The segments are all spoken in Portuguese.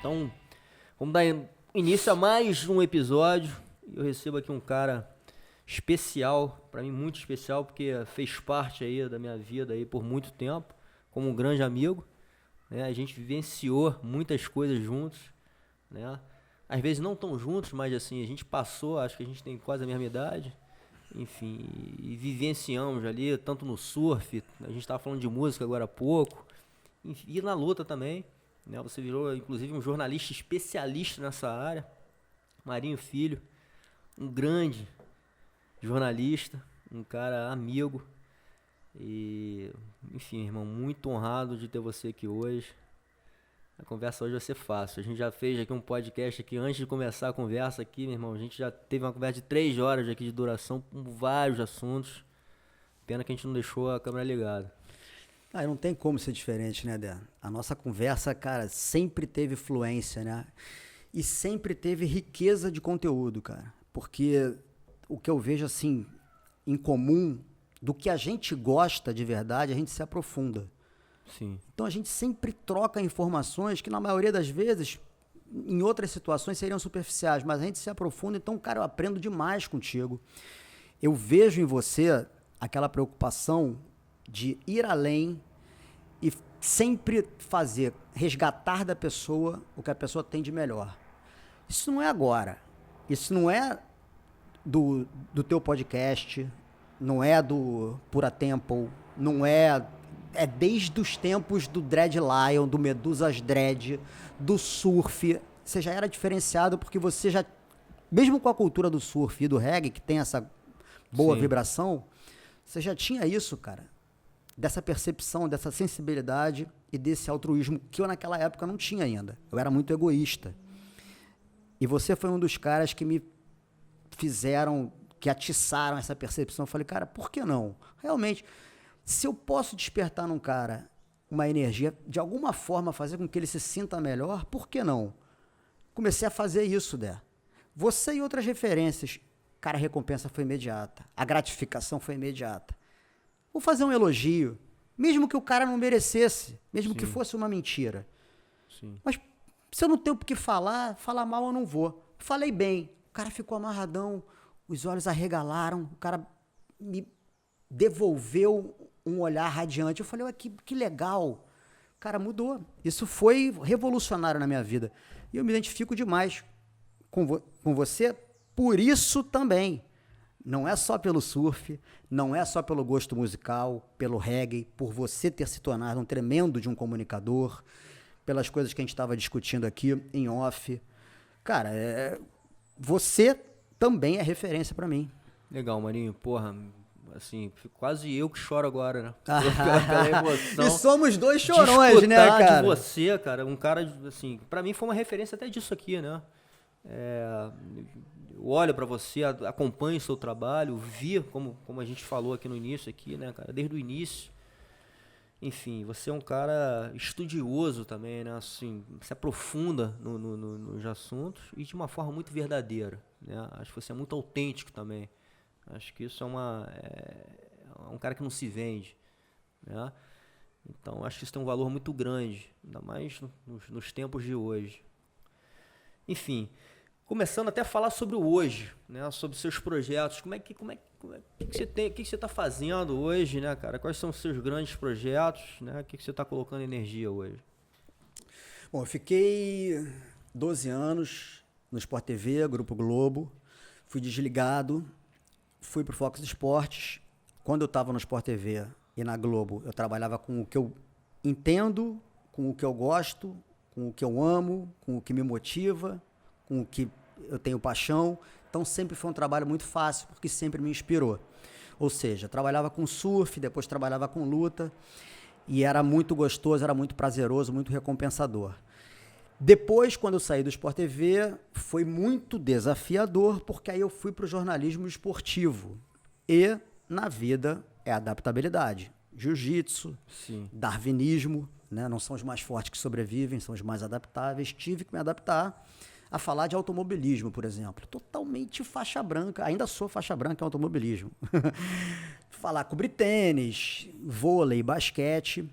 Então, vamos dar início a mais um episódio. Eu recebo aqui um cara especial, para mim muito especial, porque fez parte aí da minha vida aí por muito tempo, como um grande amigo, né? A gente vivenciou muitas coisas juntos, né? Às vezes não tão juntos, mas assim, a gente passou, acho que a gente tem quase a mesma idade, enfim, e vivenciamos ali, tanto no surf, a gente estava falando de música agora há pouco, e na luta também, né? Você virou, inclusive, um jornalista especialista nessa área, Marinho Filho, um grande jornalista, um cara amigo, e, enfim, irmão, muito honrado de ter você aqui hoje. A conversa hoje vai ser fácil. A gente já fez aqui um podcast aqui antes de começar a conversa aqui, meu irmão. A gente já teve uma conversa de 3 horas aqui de duração com vários assuntos. Pena que a gente não deixou a câmera ligada. Não tem como ser diferente, né, Dé? A nossa conversa, cara, sempre teve fluência, né? E sempre teve riqueza de conteúdo, cara. Porque o que eu vejo, assim, em comum, do que a gente gosta de verdade, a gente se aprofunda. Sim. Então a gente sempre troca informações que na maioria das vezes, em outras situações, seriam superficiais, mas a gente se aprofunda. Então, cara, eu aprendo demais contigo. Eu vejo em você aquela preocupação de ir além e sempre resgatar da pessoa o que a pessoa tem de melhor. Isso não é agora. Isso não é do teu podcast, não é do Pura Temple, não é... É desde os tempos do Dread Lion, do Medusas Dread, do surf. Você já era diferenciado porque você já... Mesmo com a cultura do surf e do reggae, que tem essa boa vibração, você já tinha isso, cara. Dessa percepção, dessa sensibilidade e desse altruísmo que eu naquela época não tinha ainda. Eu era muito egoísta. E você foi um dos caras que me fizeram, que atiçaram essa percepção. Eu falei, cara, por que não? Realmente... Se eu posso despertar num cara uma energia, de alguma forma fazer com que ele se sinta melhor, por que não? Comecei a fazer isso, Dé. Você e outras referências, cara, a recompensa foi imediata. A gratificação foi imediata. Vou fazer um elogio, mesmo que o cara não merecesse, mesmo que fosse uma mentira. Sim. Mas se eu não tenho o que falar mal eu não vou. Falei bem, o cara ficou amarradão, os olhos arregalaram, o cara me devolveu um olhar radiante. Eu falei, que legal. Cara, mudou. Isso foi revolucionário na minha vida. E eu me identifico demais com você por isso também. Não é só pelo surf, não é só pelo gosto musical, pelo reggae, por você ter se tornado um tremendo de um comunicador, pelas coisas que a gente estava discutindo aqui em off. Cara, você também é referência para mim. Legal, Marinho. Porra... Assim, quase eu que choro agora, né? Pela emoção. E somos dois chorões, né, cara? De você, cara, um cara, assim, pra mim foi uma referência até disso aqui, né? Eu olho pra você, acompanho o seu trabalho, vi, como a gente falou aqui no início, aqui, né, cara? Desde o início. Enfim, você é um cara estudioso também, né? Assim, se aprofunda nos assuntos e de uma forma muito verdadeira, né? Acho que você é muito autêntico também. Acho que isso é um cara que não se vende, né? Então, acho que isso tem um valor muito grande, ainda mais nos tempos de hoje. Enfim, começando até a falar sobre o hoje, né? Sobre seus projetos, o que você tem, o que você está fazendo hoje, né, cara? Quais são os seus grandes projetos, né? O que você está colocando energia hoje? Bom, eu fiquei 12 anos no Sport TV, Grupo Globo, fui desligado. Fui pro Fox Esportes. Quando eu estava no Sport TV e na Globo, eu trabalhava com o que eu entendo, com o que eu gosto, com o que eu amo, com o que me motiva, com o que eu tenho paixão. Então sempre foi um trabalho muito fácil, porque sempre me inspirou. Ou seja, trabalhava com surf, depois trabalhava com luta, e era muito gostoso, era muito prazeroso, muito recompensador. Depois, quando eu saí do Sport TV, foi muito desafiador, porque aí eu fui para o jornalismo esportivo. E, na vida, é adaptabilidade. Jiu-jitsu, darwinismo, né? Não são os mais fortes que sobrevivem, são os mais adaptáveis. Tive que me adaptar a falar de automobilismo, por exemplo. Totalmente faixa branca, ainda sou faixa branca em automobilismo. Falar cobrir tênis, vôlei, basquete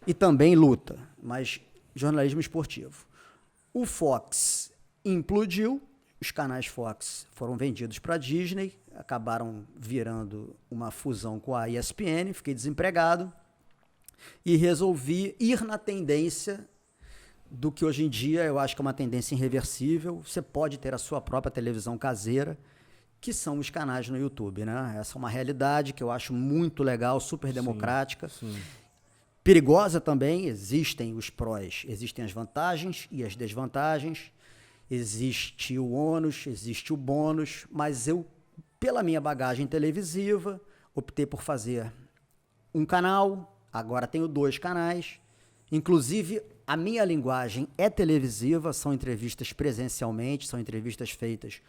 e também luta, mas jornalismo esportivo. O Fox implodiu, os canais Fox foram vendidos para a Disney, acabaram virando uma fusão com a ESPN, fiquei desempregado e resolvi ir na tendência do que hoje em dia eu acho que é uma tendência irreversível. Você pode ter a sua própria televisão caseira, que são os canais no YouTube, né? Essa é uma realidade que eu acho muito legal, super democrática. Sim. Perigosa também, existem os prós, existem as vantagens e as desvantagens, existe o ônus, existe o bônus, mas eu, pela minha bagagem televisiva, optei por fazer um canal, agora tenho 2 canais, inclusive a minha linguagem é televisiva, são entrevistas presencialmente, são entrevistas feitas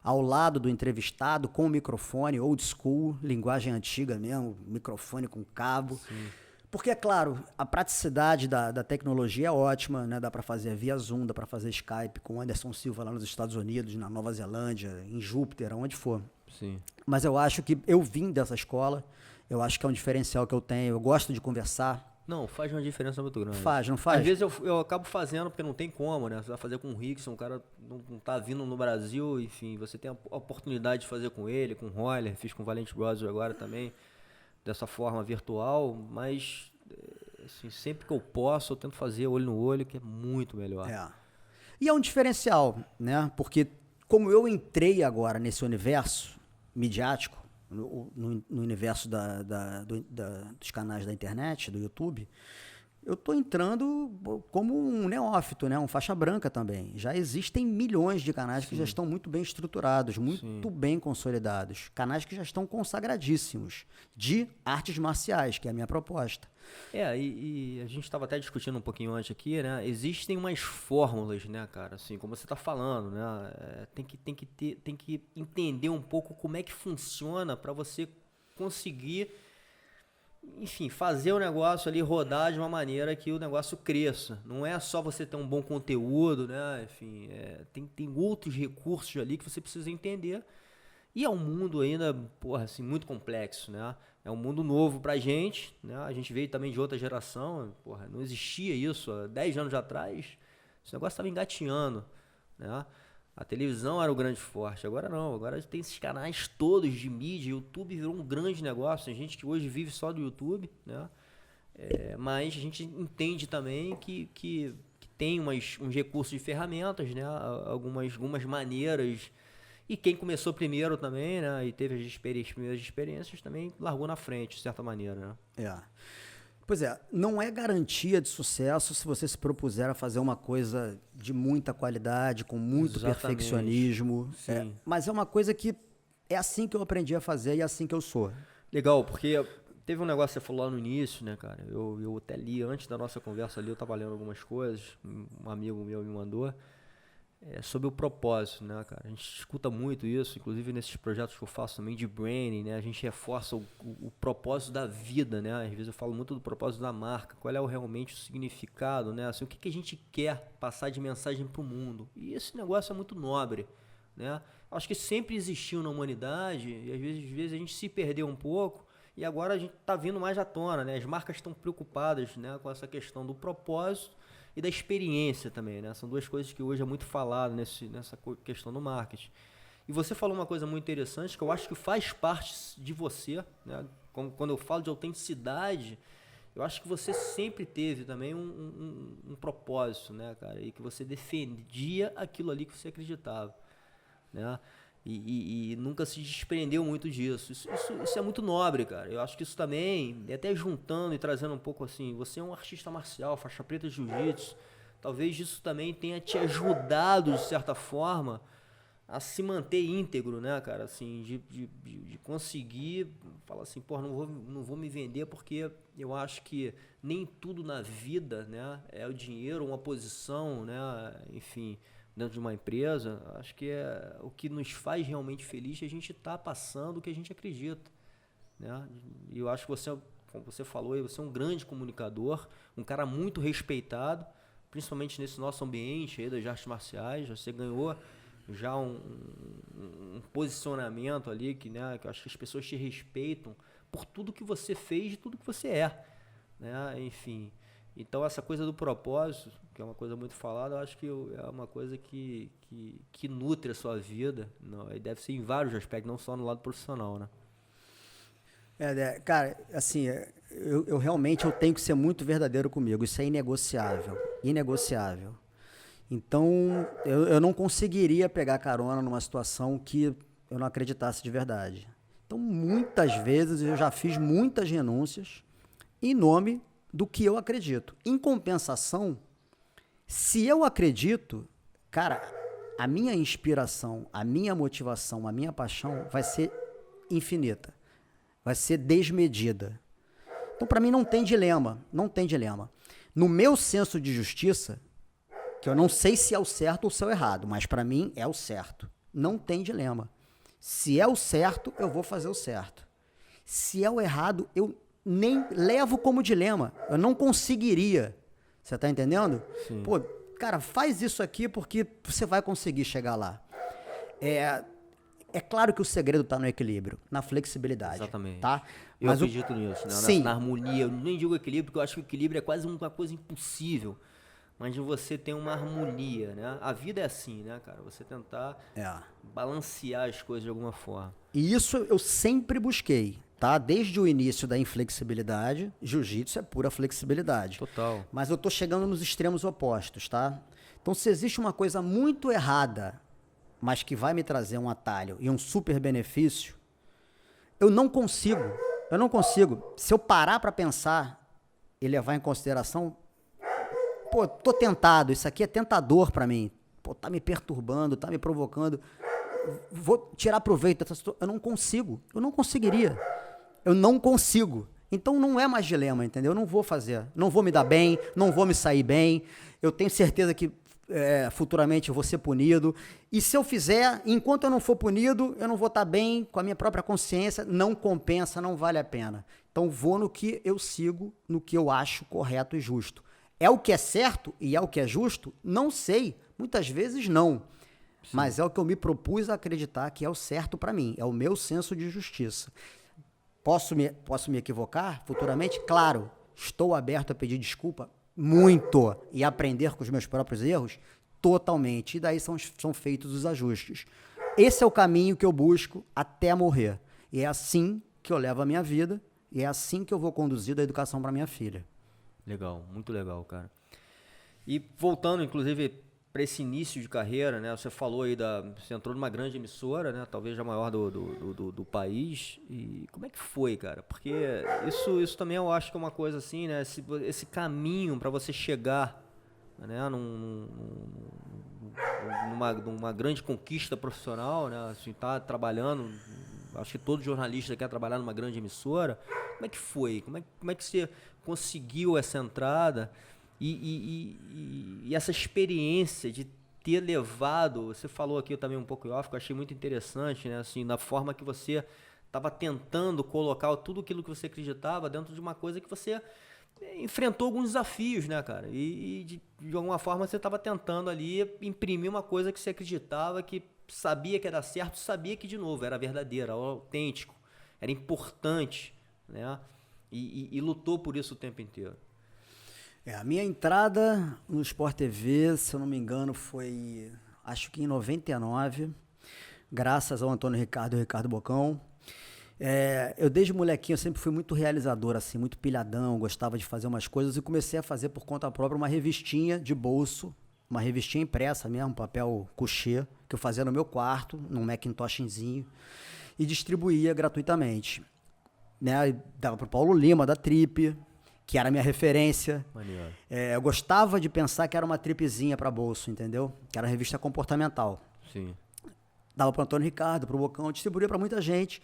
ao lado do entrevistado, com o microfone, old school, linguagem antiga mesmo, microfone com cabo. Sim. Porque, é claro, a praticidade da tecnologia é ótima, né? Dá para fazer via Zoom, dá para fazer Skype com o Anderson Silva lá nos Estados Unidos, na Nova Zelândia, em Júpiter, onde for. Sim. Mas eu acho que eu vim dessa escola, eu acho que é um diferencial que eu tenho, eu gosto de conversar. Não, faz uma diferença muito grande. Faz, não faz? Às vezes eu acabo fazendo, porque não tem como, né? Você vai fazer com o Rickson, um cara não tá vindo no Brasil, enfim, você tem a oportunidade de fazer com ele, com o Roller, fiz com o Valente Brothers agora também, dessa forma virtual, mas assim, sempre que eu posso, eu tento fazer olho no olho, que é muito melhor. É. E é um diferencial, né? Porque como eu entrei agora nesse universo midiático, no universo dos canais da internet, do YouTube, eu estou entrando como um neófito, né? Um faixa branca também. Já existem milhões de canais que já estão muito bem estruturados, muito bem consolidados. Canais que já estão consagradíssimos de artes marciais, que é a minha proposta. E a gente estava até discutindo um pouquinho antes aqui, né? Existem umas fórmulas, né, cara? Assim, como você está falando, né? Tem que entender um pouco como é que funciona para você conseguir, enfim, fazer o negócio ali rodar de uma maneira que o negócio cresça. Não é só você ter um bom conteúdo, né? Enfim, tem outros recursos ali que você precisa entender. E é um mundo ainda, porra, assim, muito complexo, né? É um mundo novo pra gente, né? A gente veio também de outra geração, porra, não existia isso há 10 anos atrás. Esse negócio estava engatinhando, né? A televisão era o grande forte, agora não. Agora tem esses canais todos de mídia, YouTube virou um grande negócio. Tem gente que hoje vive só do YouTube, né? Mas a gente entende também que tem uns recursos de ferramentas, né? Algumas maneiras. E quem começou primeiro também, né, e teve as primeiras experiências, também largou na frente, de certa maneira, né? Pois é, não é garantia de sucesso se você se propuser a fazer uma coisa de muita qualidade, com muito perfeccionismo. Mas é uma coisa que é assim que eu aprendi a fazer e é assim que eu sou. Legal, porque teve um negócio que você falou lá no início, né, cara? Eu até li antes da nossa conversa ali, eu tava lendo algumas coisas, um amigo meu me mandou. Sobre o propósito, né, cara? A gente escuta muito isso, inclusive nesses projetos que eu faço também de branding, né? A gente reforça o propósito da vida, né? Às vezes eu falo muito do propósito da marca, qual é realmente o significado, né? Assim, o que a gente quer passar de mensagem para o mundo. E esse negócio é muito nobre, né? Acho que sempre existiu na humanidade e às vezes a gente se perdeu um pouco e agora a gente está vindo mais à tona, né? As marcas estão preocupadas, né, com essa questão do propósito e da experiência também, né? São duas coisas que hoje é muito falado nessa questão do marketing. E você falou uma coisa muito interessante que eu acho que faz parte de você, né? Quando eu falo de autenticidade, eu acho que você sempre teve também um propósito, né, cara? E que você defendia aquilo ali que você acreditava, né? E nunca se desprendeu muito disso. Isso é muito nobre, cara. Eu acho que isso também, até juntando e trazendo um pouco assim, você é um artista marcial, faixa preta de jiu-jitsu, talvez isso também tenha te ajudado, de certa forma, a se manter íntegro, né, cara? Assim, de conseguir falar assim, pô, não vou me vender porque eu acho que nem tudo na vida, né, é o dinheiro, uma posição, né, enfim, dentro de uma empresa. Acho que é o que nos faz realmente feliz, é a gente estar passando o que a gente acredita, né? E eu acho que você, como você falou, você é um grande comunicador, um cara muito respeitado, principalmente nesse nosso ambiente aí das artes marciais. Você ganhou já um posicionamento ali que, né, que eu acho que as pessoas te respeitam por tudo que você fez e tudo que você é, né? Enfim. Então, essa coisa do propósito, que é uma coisa muito falada, eu acho que é uma coisa que nutre a sua vida, não, e deve ser em vários aspectos, não só no lado profissional, né? Cara, assim, eu realmente eu tenho que ser muito verdadeiro comigo. Isso é inegociável. Inegociável. Então, eu não conseguiria pegar carona numa situação que eu não acreditasse de verdade. Então, muitas vezes, eu já fiz muitas renúncias em nome do que eu acredito. Em compensação, se eu acredito, cara, a minha inspiração, a minha motivação, a minha paixão vai ser infinita. Vai ser desmedida. Então, para mim, não tem dilema. Não tem dilema. No meu senso de justiça, que eu não sei se é o certo ou se é o errado, mas para mim é o certo. Não tem dilema. Se é o certo, eu vou fazer o certo. Se é o errado, eu nem levo como dilema. Eu não conseguiria. Você tá entendendo? Sim. Pô, cara, faz isso aqui porque você vai conseguir chegar lá. É claro que o segredo está no equilíbrio, na flexibilidade. Exatamente. Tá? Eu acredito nisso, né? Sim. Na harmonia. Eu nem digo equilíbrio, porque eu acho que o equilíbrio é quase uma coisa impossível. Mas de você ter uma harmonia, né? A vida é assim, né, cara? Você tentar balancear as coisas de alguma forma. E isso eu sempre busquei, tá? Desde o início da inflexibilidade, jiu-jitsu é pura flexibilidade. Total. Mas eu tô chegando nos extremos opostos, tá? Então, se existe uma coisa muito errada, mas que vai me trazer um atalho e um super benefício, eu não consigo. Se eu parar para pensar e levar em consideração, pô, tô tentado, isso aqui é tentador para mim. Pô, tá me perturbando, tá me provocando. Vou tirar proveito dessa situação. Eu não consigo. Eu não conseguiria. Eu não consigo. Então não é mais dilema, entendeu? Eu não vou fazer. Não vou me dar bem, não vou me sair bem. Eu tenho certeza que futuramente eu vou ser punido. E se eu fizer, enquanto eu não for punido, eu não vou estar bem com a minha própria consciência. Não compensa, não vale a pena. Então vou no que eu sigo, no que eu acho correto e justo. É o que é certo e é o que é justo? Não sei. Muitas vezes não. Sim. Mas é o que eu me propus a acreditar que é o certo para mim. É o meu senso de justiça. Posso me equivocar futuramente? Claro. Estou aberto a pedir desculpa? Muito. E aprender com os meus próprios erros? Totalmente. E daí são feitos os ajustes. Esse é o caminho que eu busco até morrer. E é assim que eu levo a minha vida. E é assim que eu vou conduzir a educação para minha filha. Legal, muito legal, cara. E voltando, inclusive, para esse início de carreira, né? Você falou aí você entrou numa grande emissora, né? Talvez a maior do país. E como é que foi, cara? Porque isso também eu acho que é uma coisa assim, né? Esse caminho para você chegar, né? Numa grande conquista profissional, né? Assim, tá trabalhando. Acho que todo jornalista quer trabalhar numa grande emissora. Como é que foi? Como é que você conseguiu essa entrada e essa experiência de ter levado, você falou aqui também um pouco off, que eu achei muito interessante, né? Assim, na forma que você estava tentando colocar tudo aquilo que você acreditava dentro de uma coisa que você enfrentou alguns desafios, né, cara? E de alguma forma você estava tentando ali imprimir uma coisa que você acreditava, que sabia que era certo, sabia que, de novo, era verdadeiro, era autêntico, era importante, né? E lutou por isso o tempo inteiro. A minha entrada no Sport TV, se eu não me engano, foi, acho que em 99, graças ao Antônio Ricardo e ao Ricardo Bocão. Eu desde molequinho eu sempre fui muito realizador, assim, muito pilhadão, gostava de fazer umas coisas e comecei a fazer por conta própria uma revistinha de bolso, uma revistinha impressa mesmo, papel couché, que eu fazia no meu quarto, num Macintoshinzinho, e distribuía gratuitamente. Né? Dava pro Paulo Lima, da Trip, que era a minha referência. Eu gostava de pensar que era uma tripezinha para bolso, entendeu? Que era uma revista comportamental. Sim. Dava pro Antônio Ricardo, pro Bocão, distribuía para muita gente.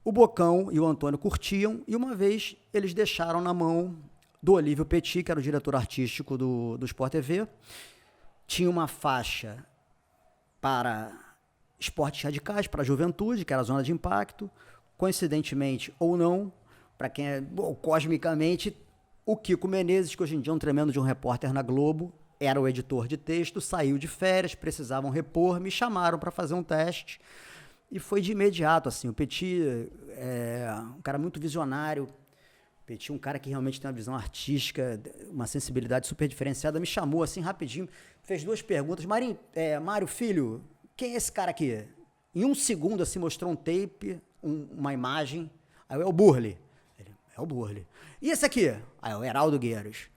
O Bocão e o Antônio curtiam, e uma vez eles deixaram na mão do Olívio Petit, que era o diretor artístico do Sport TV. Tinha uma faixa para esportes radicais, para a juventude, que era a zona de impacto. Coincidentemente ou não, para quem cosmicamente, o Kiko Menezes, que hoje em dia é um tremendo de um repórter na Globo, era o editor de texto, saiu de férias, precisavam repor, me chamaram para fazer um teste. E foi de imediato, assim, o Petit é um cara muito visionário. O Petit, um cara que realmente tem uma visão artística, uma sensibilidade super diferenciada, me chamou assim rapidinho, fez 2 perguntas. Mário, filho, quem é esse cara aqui? Em 1 segundo, assim, mostrou um tape, uma imagem. Aí é o Burle. Ele, é o Burle. E esse aqui? Aí é o Heraldo Gueiros.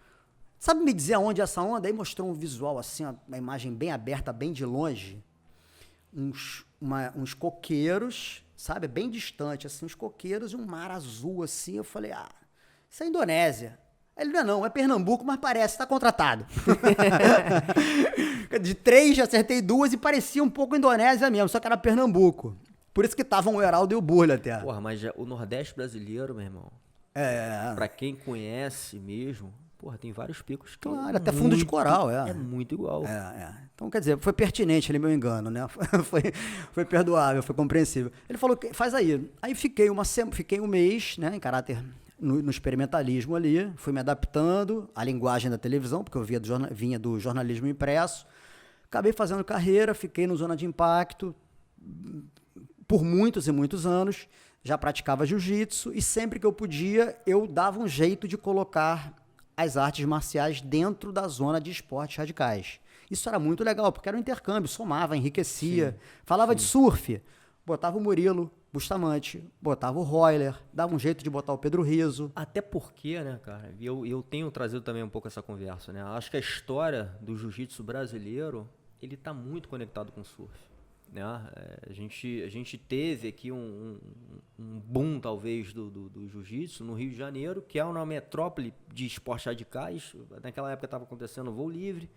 Sabe me dizer aonde é essa onda? Aí mostrou um visual, assim, uma imagem bem aberta, bem de longe. Uns coqueiros, sabe? Bem distante, assim, uns coqueiros e um mar azul, assim. Eu falei, isso é Indonésia. Aí ele, não, é Pernambuco, mas parece, tá contratado. De 3, já acertei 2 e parecia um pouco Indonésia mesmo, só que era Pernambuco. Por isso que estavam o Heraldo e o Burle até. Porra, mas o Nordeste brasileiro, meu irmão, pra quem conhece mesmo, porra, tem vários picos que claro, até fundo de coral, é muito igual. Então, quer dizer, foi pertinente ali meu engano, né? Foi perdoável, foi compreensível. Ele falou, faz aí. Aí fiquei um mês, né, em caráter no experimentalismo ali, fui me adaptando à linguagem da televisão, porque eu vinha do jornalismo impresso. Acabei fazendo carreira, fiquei no Zona de Impacto por muitos e muitos anos, já praticava jiu-jitsu e sempre que eu podia, eu dava um jeito de colocar as artes marciais dentro da zona de esportes radicais. Isso era muito legal, porque era um intercâmbio, somava, enriquecia. Sim, falava de surf, botava o Murilo Bustamante, botava o Royler, dava um jeito de botar o Pedro Rizzo. Até porque, né, cara, eu tenho trazido também um pouco essa conversa, né? Acho que a história do jiu-jitsu brasileiro, ele tá muito conectado com o surf. Né? A gente teve aqui um boom, talvez, do jiu-jitsu no Rio de Janeiro, que é uma metrópole de esportes radicais. Naquela época estava acontecendo o voo livre,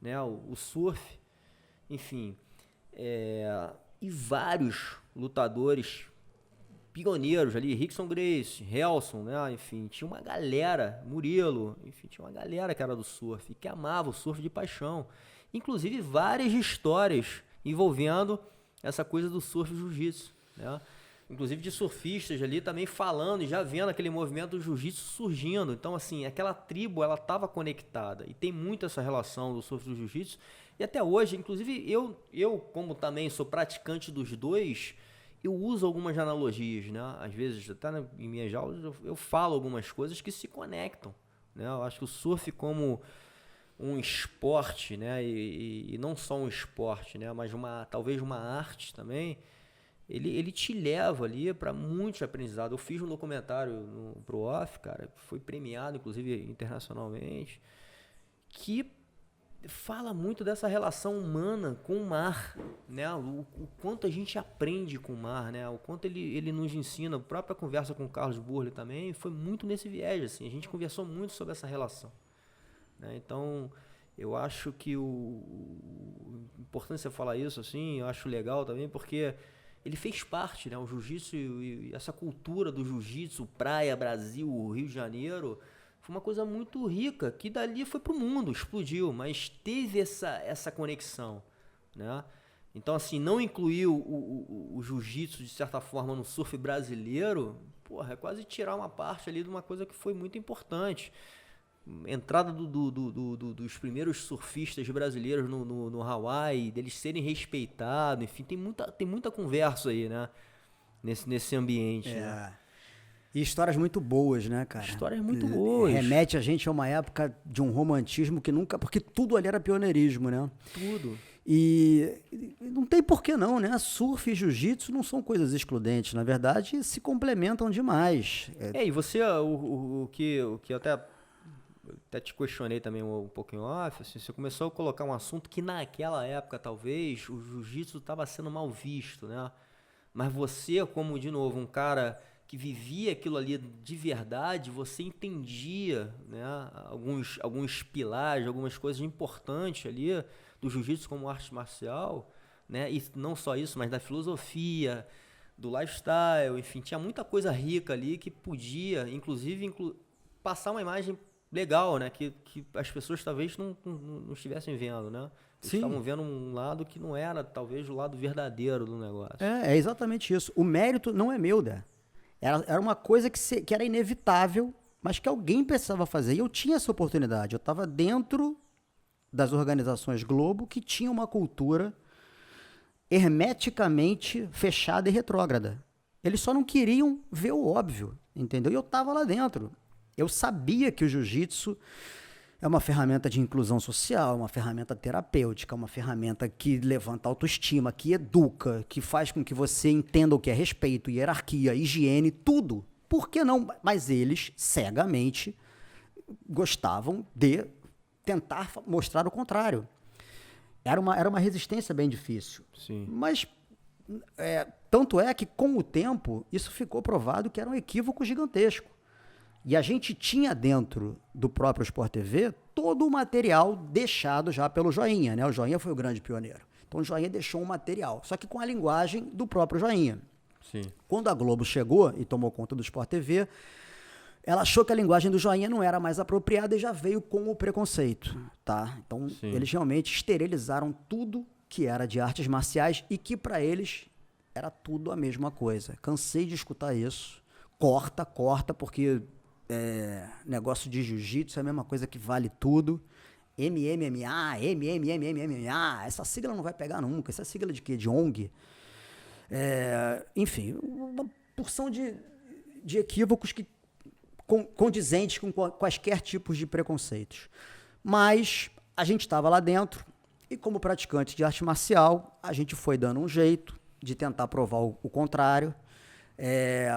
né? o surf, enfim. E vários lutadores pioneiros ali, Rickson Gracie, Helson, né? Enfim, tinha uma galera, Murilo, enfim, tinha uma galera que era do surf e que amava o surf de paixão. Inclusive várias histórias envolvendo essa coisa do surf e jiu-jitsu, né? Inclusive de surfistas ali também falando e já vendo aquele movimento do jiu-jitsu surgindo. Então, assim, aquela tribo, ela estava conectada e tem muito essa relação do surf e do jiu-jitsu. E até hoje, inclusive, eu como também sou praticante dos dois, eu uso algumas analogias, né? Às vezes, até em minhas aulas, eu falo algumas coisas que se conectam, né? Eu acho que o surf como um esporte, né, e não só um esporte, né, mas talvez uma arte também, ele te leva ali para muitos aprendizados. Eu fiz um documentário pro Off, cara, que foi premiado, inclusive, internacionalmente, que fala muito dessa relação humana com o mar, né, o quanto a gente aprende com o mar, né, o quanto ele nos ensina. A própria conversa com o Carlos Burle também foi muito nesse viés, assim, a gente conversou muito sobre essa relação. Então, eu acho que importante você falar isso, assim, eu acho legal também, porque ele fez parte, né? O jiu-jitsu e essa cultura do jiu-jitsu, praia, Brasil, Rio de Janeiro, foi uma coisa muito rica, que dali foi pro mundo, explodiu, mas teve essa conexão, né? Então, assim, não incluir o jiu-jitsu, de certa forma, no surf brasileiro, porra, é quase tirar uma parte ali de uma coisa que foi muito importante. Entrada dos primeiros surfistas brasileiros no Hawaii, deles serem respeitados, enfim, tem muita conversa aí, né? Nesse ambiente. Né? E histórias muito boas, né, cara? Histórias muito boas. Remete a gente a uma época de um romantismo que nunca... Porque tudo ali era pioneirismo, né? Tudo. E não tem por que não, né? Surf e jiu-jitsu não são coisas excludentes. Na verdade, se complementam demais. E você, o que eu até te questionei também um pouquinho off, assim, você começou a colocar um assunto que naquela época, talvez, o jiu-jitsu estava sendo mal visto, né? Mas você, como, de novo, um cara que vivia aquilo ali de verdade, você entendia, né, alguns pilares, algumas coisas importantes ali do jiu-jitsu como arte marcial, né? E não só isso, mas da filosofia, do lifestyle, enfim, tinha muita coisa rica ali que podia, inclusive, passar uma imagem legal, né? Que as pessoas talvez não estivessem vendo, né? Eles estavam vendo um lado que não era, talvez, o lado verdadeiro do negócio. É exatamente isso. O mérito não é meu, né? Era uma coisa que era inevitável, mas que alguém precisava fazer. E eu tinha essa oportunidade. Eu estava dentro das organizações Globo que tinha uma cultura hermeticamente fechada e retrógrada. Eles só não queriam ver o óbvio, entendeu? E eu estava lá dentro. eu sabia que o jiu-jitsu é uma ferramenta de inclusão social, uma ferramenta terapêutica, uma ferramenta que levanta a autoestima, que educa, que faz com que você entenda o que é respeito, hierarquia, higiene, tudo. Por que não? Mas eles, cegamente, gostavam de tentar mostrar o contrário. Era uma resistência bem difícil. Sim. Mas, tanto é que, com o tempo, isso ficou provado que era um equívoco gigantesco. E a gente tinha dentro do próprio Sport TV todo o material deixado já pelo Joinha, né? O Joinha foi o grande pioneiro. Então o Joinha deixou um material, só que com a linguagem do próprio Joinha. Sim. Quando a Globo chegou e tomou conta do Sport TV, ela achou que a linguagem do Joinha não era mais apropriada e já veio com o preconceito, tá? Então eles realmente esterilizaram tudo que era de artes marciais e que para eles era tudo a mesma coisa. Cansei de escutar isso. Corta, porque negócio de jiu-jitsu é a mesma coisa que vale tudo. MMA, essa sigla não vai pegar nunca. Essa sigla de quê? De ONG? Enfim, uma porção de equívocos que condizentes com quaisquer tipos de preconceitos. Mas a gente estava lá dentro e, como praticante de arte marcial, a gente foi dando um jeito de tentar provar o contrário.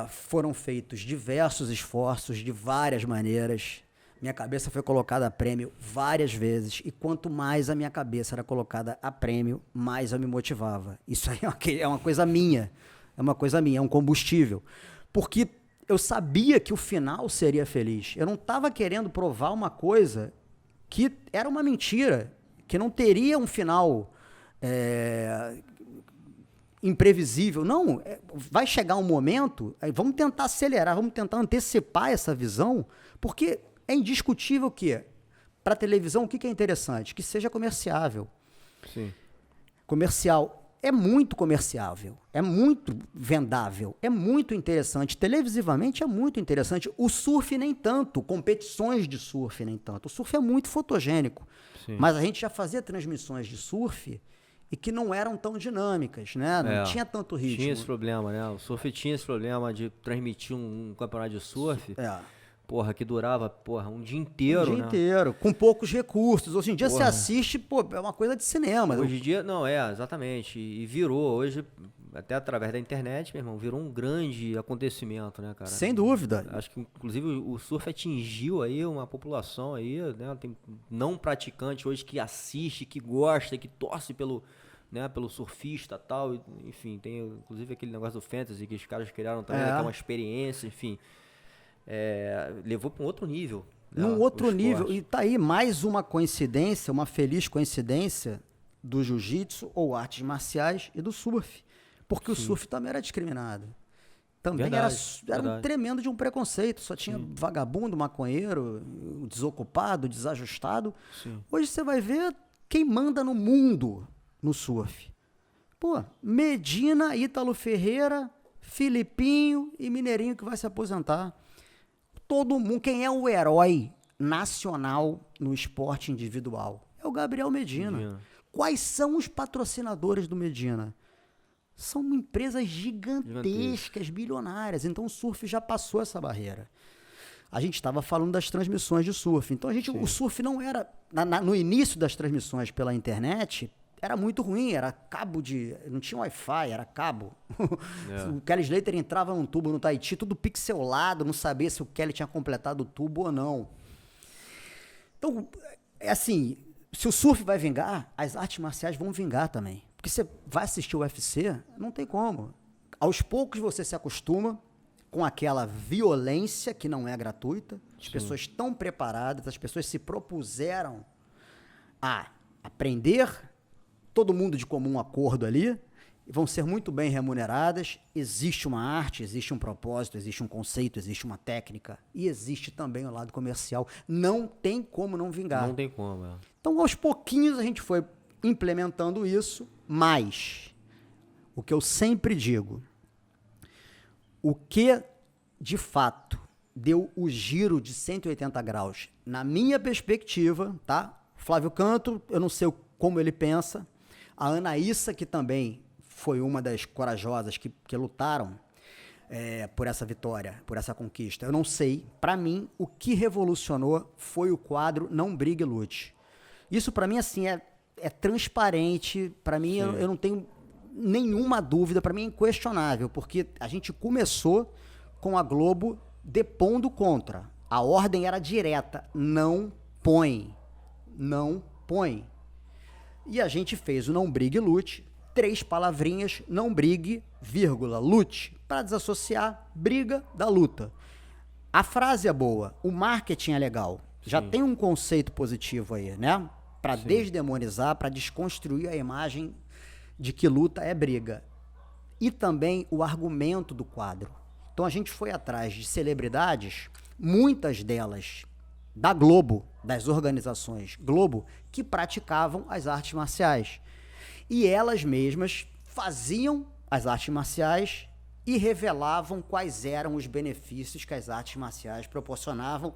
Foram feitos diversos esforços de várias maneiras. Minha cabeça foi colocada a prêmio várias vezes e quanto mais a minha cabeça era colocada a prêmio, mais eu me motivava. Isso aí é uma coisa minha, é um combustível. Porque eu sabia que o final seria feliz. Eu não estava querendo provar uma coisa que era uma mentira, que não teria um final imprevisível. Não, vai chegar um momento, vamos tentar acelerar, vamos tentar antecipar essa visão, porque é indiscutível que, para televisão, o que é interessante? Que seja comerciável. Sim. Comercial é muito comerciável, é muito vendável, é muito interessante. Televisivamente é muito interessante. O surf nem tanto, competições de surf nem tanto. O surf é muito fotogênico, Sim. mas a gente já fazia transmissões de surf e que não eram tão dinâmicas, né? Não tinha tanto ritmo. Tinha esse problema, né? O surf tinha esse problema de transmitir um campeonato de surf. Porra, que durava, um dia inteiro, Um dia inteiro, com poucos recursos. Hoje em dia você assiste, é uma coisa de cinema. Hoje em dia, não, exatamente. E virou, hoje, até através da internet, meu irmão, virou um grande acontecimento, né, cara? Sem dúvida. Acho que, inclusive, o surf atingiu aí uma população aí, né? Tem não praticante hoje que assiste, que gosta, que torce pelo surfista e tal. Enfim, tem, inclusive, aquele negócio do fantasy que os caras criaram também, né, que é uma experiência, enfim. Levou para um outro nível. Num outro nível. E tá aí mais uma coincidência, uma feliz coincidência do jiu-jitsu ou artes marciais e do surf. Porque o surf também era discriminado. Também era um tremendo de um preconceito. Só tinha vagabundo, maconheiro, desocupado, desajustado. Sim. Hoje você vai ver quem manda no mundo no surf. Medina, Ítalo Ferreira, Filipinho e Mineirinho que vai se aposentar. Todo mundo, quem é o herói nacional no esporte individual? É o Gabriel Medina. Quais são os patrocinadores do Medina? São empresas gigantescas, bilionárias. Então o surf já passou essa barreira. A gente estava falando das transmissões de surf. Então o surf não era, no início das transmissões pela internet, era muito ruim, era cabo não tinha Wi-Fi, era cabo. O Kelly Slater entrava num tubo no Tahiti, tudo pixelado, não sabia se o Kelly tinha completado o tubo ou não. Então, assim, se o surf vai vingar, as artes marciais vão vingar também. Porque você vai assistir o UFC, não tem como. Aos poucos você se acostuma com aquela violência que não é gratuita, as pessoas estão preparadas, as pessoas se propuseram a aprender, todo mundo de comum acordo ali, vão ser muito bem remuneradas. Existe uma arte, existe um propósito, existe um conceito, existe uma técnica e existe também o lado comercial. Não tem como não vingar. Não tem como, Então, aos pouquinhos a gente foi implementando isso, mas o que eu sempre digo, o que de fato deu o giro de 180 graus, na minha perspectiva, tá? Flávio Canto, eu não sei como ele pensa, a Anaíssa, que também foi uma das corajosas que lutaram, por essa vitória, por essa conquista. Eu não sei. Para mim, o que revolucionou foi o quadro Não Brigue, Lute. Isso para mim assim é transparente. Para mim eu não tenho nenhuma dúvida. Para mim é inquestionável, porque a gente começou com a Globo depondo contra. A ordem era direta: não põe, não põe. E a gente fez o Não Brigue, Lute. 3 palavrinhas: não brigue, vírgula, lute, para desassociar briga da luta. A frase é boa, o marketing é legal. Sim. Já tem um conceito positivo aí, né? Para desdemonizar, para desconstruir a imagem de que luta é briga. E também o argumento do quadro. Então a gente foi atrás de celebridades, muitas delas da Globo, das organizações Globo, que praticavam as artes marciais. E elas mesmas faziam as artes marciais e revelavam quais eram os benefícios que as artes marciais proporcionavam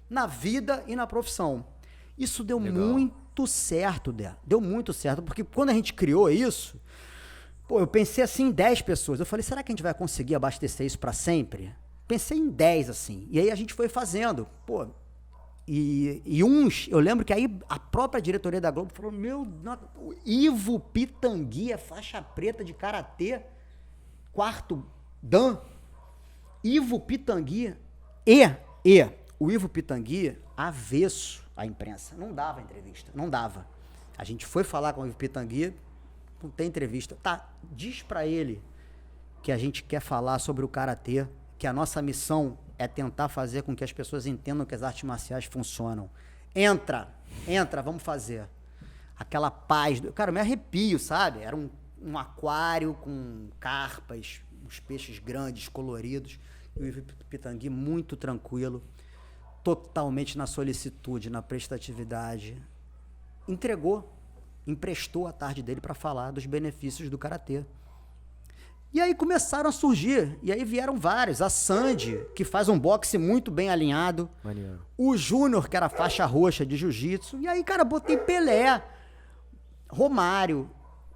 na vida e na profissão. Isso deu muito certo, deu muito certo, porque quando a gente criou isso, eu pensei assim em 10 pessoas. Eu falei, será que a gente vai conseguir abastecer isso para sempre? Pensei em 10, assim. E aí a gente foi fazendo. E uns, eu lembro que aí a própria diretoria da Globo falou, o Ivo Pitangui é faixa preta de karatê, 4º Dan. Ivo Pitangui o Ivo Pitangui, avesso à imprensa, não dava entrevista, não dava. A gente foi falar com o Ivo Pitangui, não tem entrevista. Tá, diz pra ele que a gente quer falar sobre o karatê, que a nossa missão é tentar fazer com que as pessoas entendam que as artes marciais funcionam. Entra, vamos fazer. Aquela paz. Cara, eu me arrepio, sabe? Era um aquário com carpas, uns peixes grandes, coloridos. E o Ivo Pitangui muito tranquilo, totalmente na solicitude, na prestatividade. Emprestou a tarde dele para falar dos benefícios do karatê. E aí começaram a surgir, e aí vieram vários. A Sandy, que faz um boxe muito bem alinhado. Maneiro. O Júnior, que era faixa roxa de jiu-jitsu. E aí, cara, botei Pelé, Romário,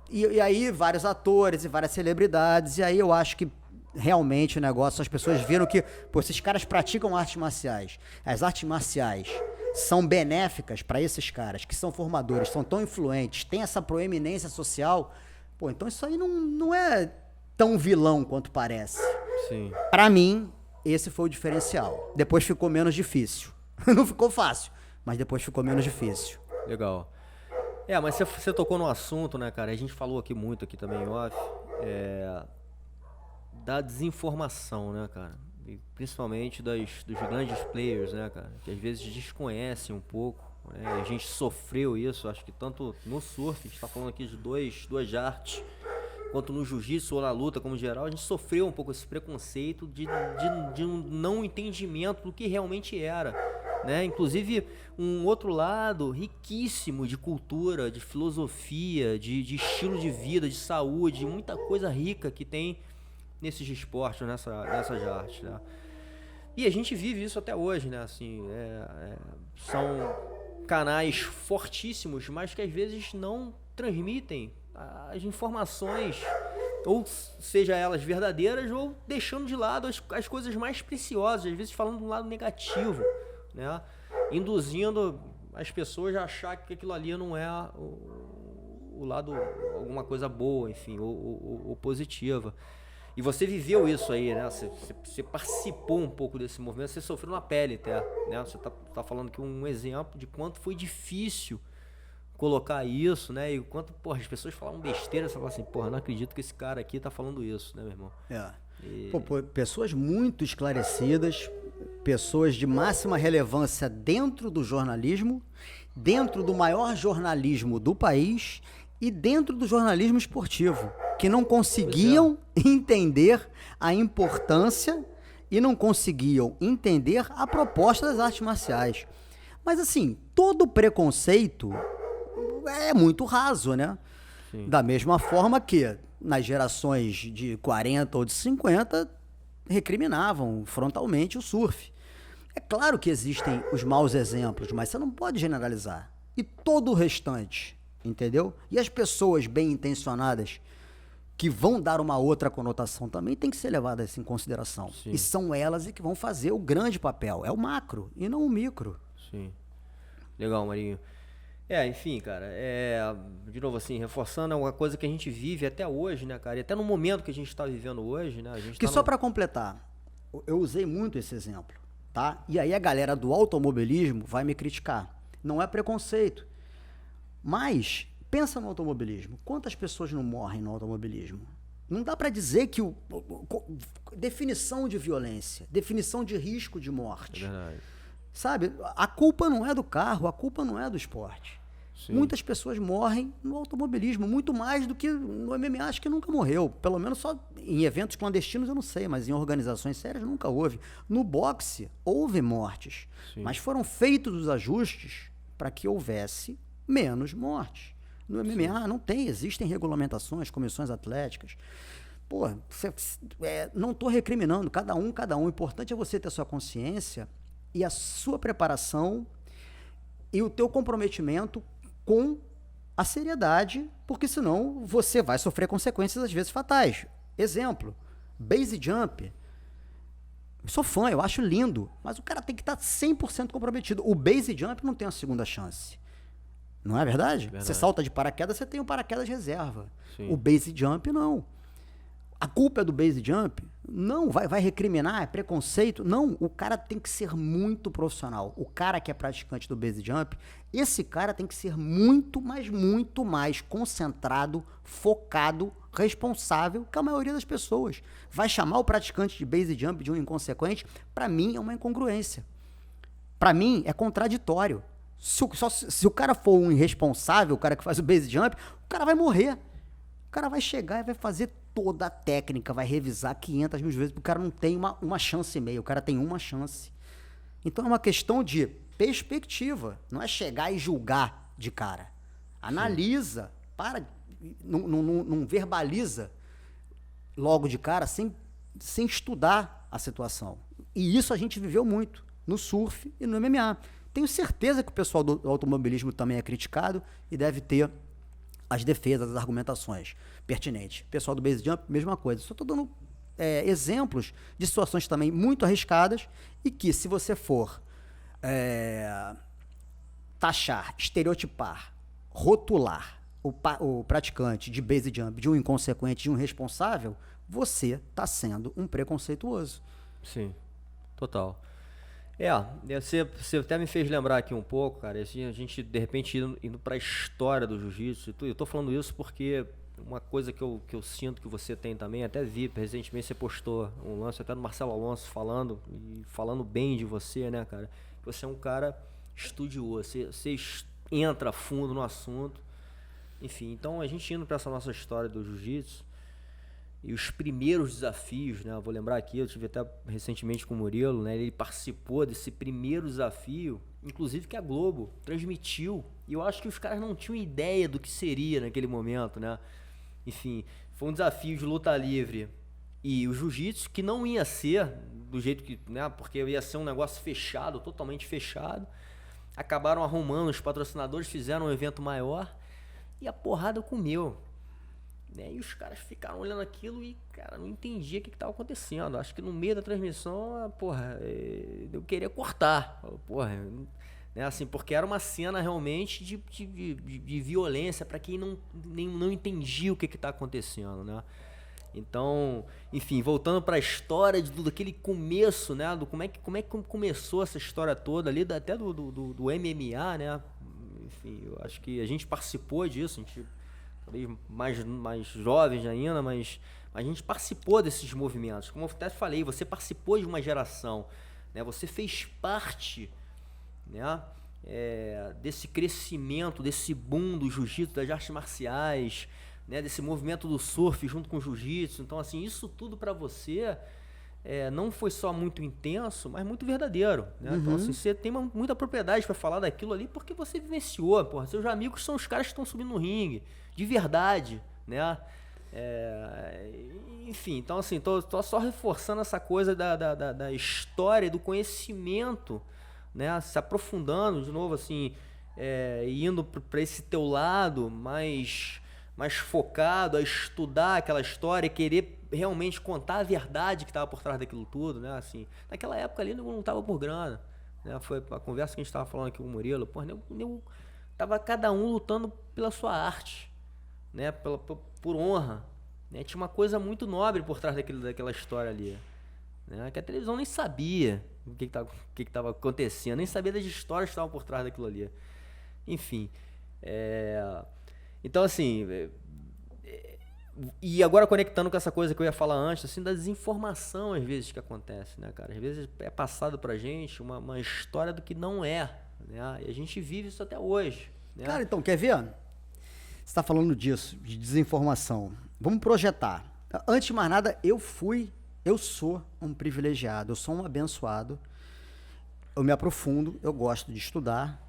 e aí vários atores e várias celebridades. E aí eu acho que realmente o negócio, as pessoas viram que, esses caras praticam artes marciais. As artes marciais são benéficas para esses caras, que são formadores, são tão influentes, têm essa proeminência social. Então isso aí não é tão vilão quanto parece. Sim. Pra mim, esse foi o diferencial. Depois ficou menos difícil. Não ficou fácil, mas depois ficou menos difícil. Legal. Mas você tocou no assunto, né, cara? A gente falou aqui muito aqui também em off, da desinformação, né, cara? E principalmente dos grandes players, né, cara? Que às vezes desconhecem um pouco. A gente sofreu isso, acho que tanto no surf, a gente tá falando aqui de duas artes, quanto no jiu-jitsu ou na luta como geral, a gente sofreu um pouco esse preconceito de um não entendimento do que realmente era, né? Inclusive um outro lado riquíssimo de cultura, de filosofia, de estilo de vida, de saúde, muita coisa rica que tem nesses esportes, nessas artes, né? E a gente vive isso até hoje, né? Assim, são canais fortíssimos, mas que às vezes não transmitem as informações, ou seja elas verdadeiras, ou deixando de lado as coisas mais preciosas, às vezes falando de um lado negativo, né? Induzindo as pessoas a achar que aquilo ali não é o lado, alguma coisa boa, enfim, ou positiva. E você viveu isso aí, né? Você participou um pouco desse movimento, você sofreu na pele até, né? Você tá falando aqui um exemplo de quanto foi difícil colocar isso, né? E o quanto, as pessoas falavam besteira, você fala assim, não acredito que esse cara aqui tá falando isso, né, meu irmão? Pessoas muito esclarecidas, pessoas de máxima relevância dentro do jornalismo, dentro do maior jornalismo do país e dentro do jornalismo esportivo, que não conseguiam entender a importância e não conseguiam entender a proposta das artes marciais. Mas assim, todo preconceito é muito raso, né? Sim. Da mesma forma que nas gerações de 40 ou de 50 recriminavam frontalmente o surf. É claro que existem os maus exemplos, mas você não pode generalizar. E todo o restante, entendeu? E as pessoas bem intencionadas que vão dar uma outra conotação também tem que ser levadas em consideração. Sim. E são elas que vão fazer o grande papel. É o macro e não o micro. Sim. Legal, Marinho. Enfim, cara, de novo assim, reforçando, é uma coisa que a gente vive até hoje, né, cara? E até no momento que a gente está vivendo hoje, né? A gente Que só para completar, eu usei muito esse exemplo, tá? E aí a galera do automobilismo vai me criticar. Não é preconceito. Mas pensa no automobilismo. Quantas pessoas não morrem no automobilismo? Não dá para dizer que definição de violência, definição de risco de morte. É verdade. Sabe? A culpa não é do carro, a culpa não é do esporte. Sim. Muitas pessoas morrem no automobilismo, muito mais do que no MMA, acho que nunca morreu. Pelo menos só em eventos clandestinos eu não sei, mas em organizações sérias nunca houve. No boxe houve mortes, Sim. mas foram feitos os ajustes para que houvesse menos mortes. No MMA não tem, existem regulamentações, comissões atléticas. Pô, não estou recriminando, cada um. O importante é você ter a sua consciência e a sua preparação e o teu comprometimento com a seriedade, porque senão você vai sofrer consequências às vezes fatais. Exemplo, base jump. Eu sou fã, eu acho lindo, mas o cara tem que estar 100% comprometido. O base jump não tem uma segunda chance. Não é verdade? Você salta de paraquedas, você tem um paraquedas reserva. Sim. O base jump, não. A culpa é do base jump? Não. Vai recriminar? É preconceito? Não. O cara tem que ser muito profissional. O cara que é praticante do base jump, esse cara tem que ser muito mais concentrado, focado, responsável que a maioria das pessoas. Vai chamar o praticante de base jump de um inconsequente? Para mim é uma incongruência. Para mim é contraditório. Se o cara for um irresponsável, o cara que faz o base jump, o cara vai morrer. O cara vai chegar e vai fazer toda a técnica, vai revisar 500 mil vezes, porque o cara não tem uma chance e meia, o cara tem uma chance. Então é uma questão de perspectiva, não é chegar e julgar de cara. Analisa, não verbaliza logo de cara, sem estudar a situação. E isso a gente viveu muito no surf e no MMA. Tenho certeza que o pessoal do automobilismo também é criticado e deve ter as defesas, as argumentações pertinentes. O pessoal do base jump, mesma coisa. Só estou dando exemplos de situações também muito arriscadas e que, se você for taxar, estereotipar, rotular o praticante de base jump de um inconsequente, de um responsável, você está sendo um preconceituoso. Sim, total. Você até me fez lembrar aqui um pouco, cara, assim, a gente, de repente, indo para a história do jiu-jitsu. Eu tô falando isso porque uma coisa que eu sinto que você tem também, até vi, recentemente você postou um lance até do Marcelo Alonso falando bem de você, né, cara? Você é um cara estudioso, você entra a fundo no assunto. Enfim, então a gente indo para essa nossa história do jiu-jitsu, e os primeiros desafios, né? Eu vou lembrar aqui, eu tive até recentemente com o Murilo, né? Ele participou desse primeiro desafio, inclusive que a Globo transmitiu. E eu acho que os caras não tinham ideia do que seria naquele momento, né? Enfim, foi um desafio de luta livre e o jiu-jitsu que não ia ser do jeito que, né? Porque ia ser um negócio fechado, totalmente fechado. Acabaram arrumando, os patrocinadores fizeram um evento maior e a porrada comeu. Né? E os caras ficaram olhando aquilo e, cara, não entendia o que estava acontecendo. Acho que no meio da transmissão, eu queria cortar. Né? Assim, porque era uma cena realmente de violência para quem não entendia o que está acontecendo, né? Então, enfim, voltando para a história do aquele começo, né? Como é que começou essa história toda ali, até do MMA, né? Enfim, eu acho que a gente participou disso, a gente mais jovens ainda, mas a gente participou desses movimentos. Como eu até falei, você participou de uma geração, né? Você fez parte, né? Desse crescimento, desse boom do jiu-jitsu, das artes marciais, né? Desse movimento do surf junto com o jiu-jitsu. Então, assim, isso tudo para você não foi só muito intenso, mas muito verdadeiro, né? Então, assim, você tem muita propriedade para falar daquilo ali porque você vivenciou, porra. Seus amigos são os caras que estão subindo no ringue, de verdade, né? Enfim, então, assim, tô só reforçando essa coisa da história, do conhecimento, né? Se aprofundando, de novo, assim, indo para esse teu lado mais mais focado a estudar aquela história, querer realmente contar a verdade que estava por trás daquilo tudo, né? Assim, naquela época ali não estava por grana, né? Foi a conversa que a gente estava falando aqui com o Murilo, pô, tava cada um lutando pela sua arte, né? Por honra, né? Tinha uma coisa muito nobre por trás daquela história ali, né? Que a televisão nem sabia o que estava acontecendo, nem sabia das histórias que estavam por trás daquilo ali. Enfim, então assim, e agora conectando com essa coisa que eu ia falar antes, assim, da desinformação às vezes que acontece, né, cara? Às vezes é passado pra gente uma história do que não é, né? E a gente vive isso até hoje, né? Cara, então, quer ver? Você está falando disso, de desinformação. Vamos projetar. Antes de mais nada, eu sou um privilegiado, eu sou um abençoado. Eu me aprofundo, eu gosto de estudar,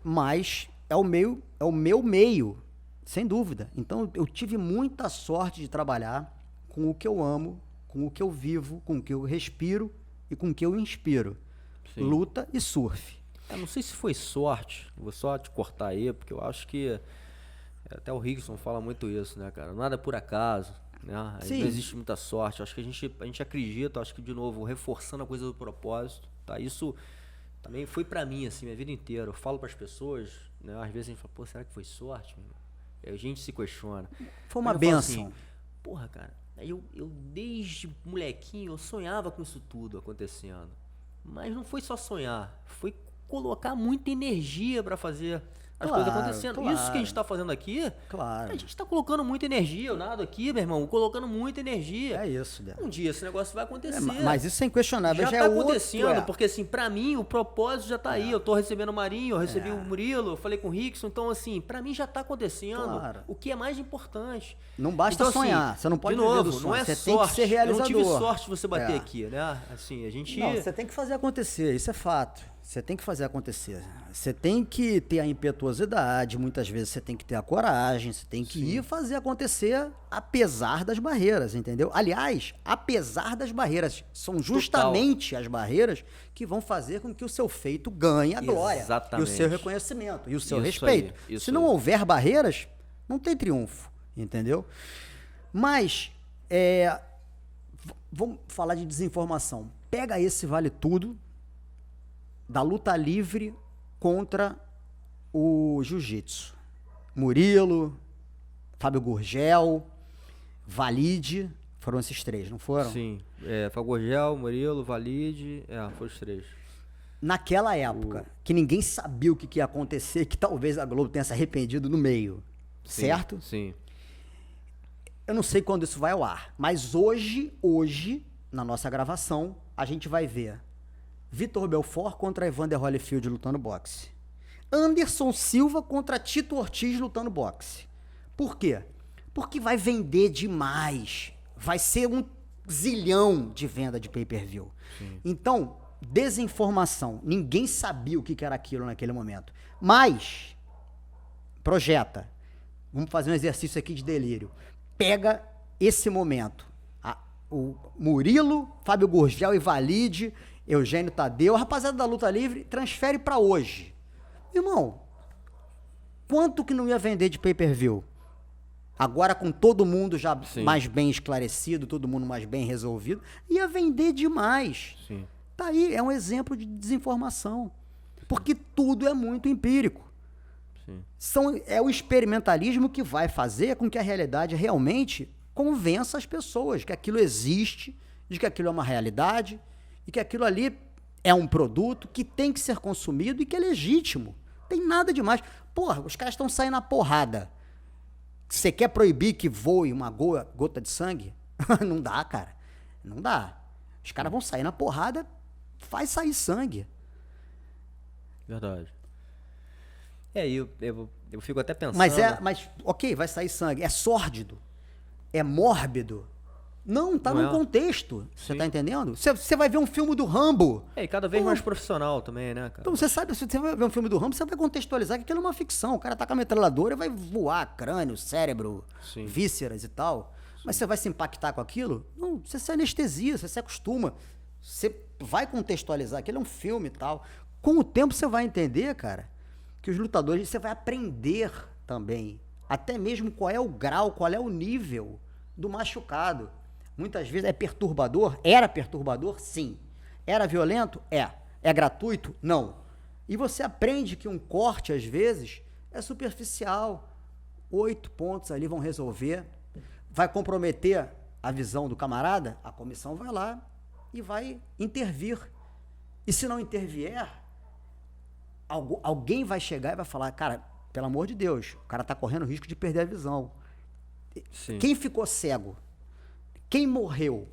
mas é o meu meio, sem dúvida. Então, eu tive muita sorte de trabalhar com o que eu amo, com o que eu vivo, com o que eu respiro e com o que eu inspiro. Sim. Luta e surf. Eu não sei se foi sorte, vou só te cortar aí, porque eu acho que até o Rickson fala muito isso, né, cara? Nada é por acaso, né? Não existe muita sorte. Acho que a gente acredita, acho que, de novo, reforçando a coisa do propósito, tá? Isso também foi pra mim, assim, minha vida inteira. Eu falo pras pessoas, né? Às vezes a gente fala, pô, será que foi sorte, meu irmão? Aí a gente se questiona. Foi uma bênção. Assim, porra, cara, eu desde molequinho, eu sonhava com isso tudo acontecendo. Mas não foi só sonhar, foi colocar muita energia pra fazer as coisas acontecendo. Claro. Isso que a gente tá fazendo aqui, claro. A gente tá colocando muita energia. Eu nado aqui, meu irmão, colocando muita energia. É isso, Débora. Um dia esse negócio vai acontecer. Mas isso é inquestionável. Já tá acontecendo, porque assim, pra mim, o propósito já tá aí. Eu tô recebendo o Marinho, eu recebi o Murilo, eu falei com o Rickson. Então, assim, pra mim já tá acontecendo. Claro. O que é mais importante. Não basta então, sonhar. Assim, você não pode de novo, sonho. não é você sorte. Tem que ser realizador. Eu não tive sorte de você bater aqui, né? Assim, a gente... Não, você tem que fazer acontecer. Isso é fato. Você tem que fazer acontecer. Você tem que ter a impetuosidade, muitas vezes você tem que ter a coragem, você tem que ir fazer acontecer apesar das barreiras, entendeu? Aliás, apesar das barreiras, são justamente as barreiras que vão fazer com que o seu feito ganhe a glória. Exatamente. E o seu reconhecimento, e o seu respeito. Se não houver barreiras, não tem triunfo, entendeu? Mas, vamos falar de desinformação. Pega esse vale tudo da luta livre contra o jiu-jitsu. Murilo, Fábio Gurgel, Valide, foram esses três, não foram? Sim, Fábio Gurgel, Murilo, Valide, foram os três. Naquela época, que ninguém sabia o que ia acontecer, que talvez a Globo tenha se arrependido no meio, certo? Sim. Eu não sei quando isso vai ao ar, mas hoje, na nossa gravação, a gente vai ver Vitor Belfort contra Evander Holyfield lutando boxe. Anderson Silva contra Tito Ortiz lutando boxe. Por quê? Porque vai vender demais. Vai ser um zilhão de venda de pay-per-view. Então, desinformação. Ninguém sabia o que era aquilo naquele momento. Mas, projeta. Vamos fazer um exercício aqui de delírio. Pega esse momento. O Murilo, Fábio Gurgel e Valide, Eugênio Tadeu, a rapaziada da luta livre, transfere pra hoje. Irmão, quanto que não ia vender de pay-per-view? Agora com todo mundo já mais bem esclarecido, todo mundo mais bem resolvido, ia vender demais. Sim. Tá aí, é um exemplo de desinformação. Porque tudo é muito empírico. É o experimentalismo que vai fazer com que a realidade realmente convença as pessoas que aquilo existe, de que aquilo é uma realidade, e que aquilo ali é um produto que tem que ser consumido e que é legítimo. Tem nada demais. Porra, os caras estão saindo na porrada. Você quer proibir que voe uma gota de sangue? Não dá, cara. Não dá. Os caras vão sair na porrada, faz sair sangue. Verdade. Eu fico até pensando... Mas, ok, vai sair sangue. É sórdido. É mórbido. Não, tá num contexto. Você tá entendendo? Você vai ver um filme do Rambo. E cada vez mais profissional também, né, cara? Então você sabe, se você vai ver um filme do Rambo, você vai contextualizar que aquilo é uma ficção. O cara tá com a metralhadora e vai voar crânio, cérebro, vísceras e tal. Mas você vai se impactar com aquilo? Não, você se anestesia, você se acostuma. Você vai contextualizar, aquilo é um filme e tal. Com o tempo você vai entender, cara, que os lutadores, você vai aprender também até mesmo qual é o grau, qual é o nível do machucado. Muitas vezes é perturbador? Era perturbador? Sim. Era violento? É. É gratuito? Não. E você aprende que um corte, às vezes, é superficial. 8 pontos ali vão resolver. Vai comprometer a visão do camarada? A comissão vai lá e vai intervir. E se não intervier, alguém vai chegar e vai falar, cara, pelo amor de Deus, o cara tá correndo o risco de perder a visão. Sim. Quem ficou cego? Quem morreu?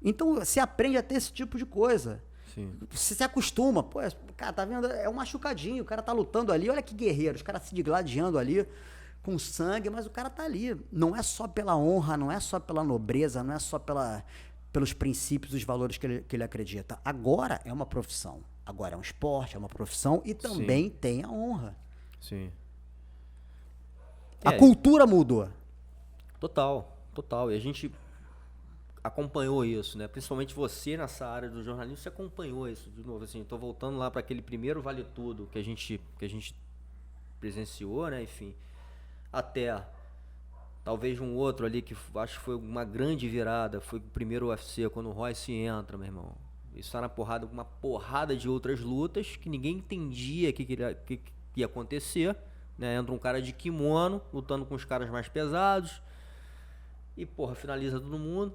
Então, você aprende a ter esse tipo de coisa. Sim. Você se acostuma. Pô, cara, tá vendo? É um machucadinho. O cara tá lutando ali. Olha que guerreiro. Os caras se digladiando ali com sangue, mas o cara tá ali. Não é só pela honra, não é só pela nobreza, não é só pelos princípios, os valores que ele acredita. Agora é uma profissão. Agora é um esporte, é uma profissão e também tem a honra. Sim. A cultura mudou. Total, total. E a gente acompanhou isso, né? Principalmente você nessa área do jornalismo, você acompanhou isso de novo. Assim, tô voltando lá para aquele primeiro Vale Tudo que a gente presenciou, né? Enfim, até talvez um outro ali que acho que foi uma grande virada, foi o primeiro UFC, quando o Royce entra, meu irmão. Isso tá na porrada, uma porrada de outras lutas que ninguém entendia que ia acontecer, né? Entra um cara de kimono, lutando com os caras mais pesados e, porra, finaliza todo mundo.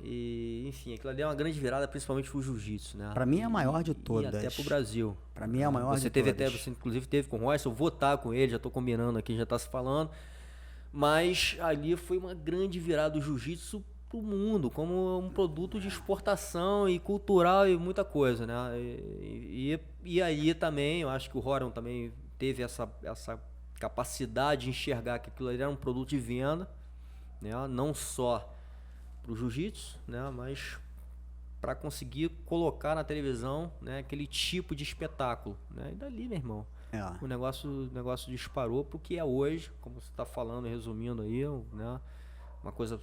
E, enfim, aquilo ali é uma grande virada, principalmente pro jiu-jitsu, né? Pra mim é a maior de todas. E até pro Brasil. Pra mim é a maior de todas. Você inclusive teve com o Royce, eu vou estar com ele, já tô combinando aqui, já tá se falando. Mas ali foi uma grande virada do jiu-jitsu pro mundo, como um produto de exportação e cultural e muita coisa, né? E aí também, eu acho que o Rorion também teve essa capacidade de enxergar que aquilo ali era um produto de venda, né? Não só pro jiu-jitsu, né? Mas para conseguir colocar na televisão, né? Aquele tipo de espetáculo, né? E dali, meu irmão, o negócio disparou pro que é hoje, como você tá falando, resumindo aí, né? Uma coisa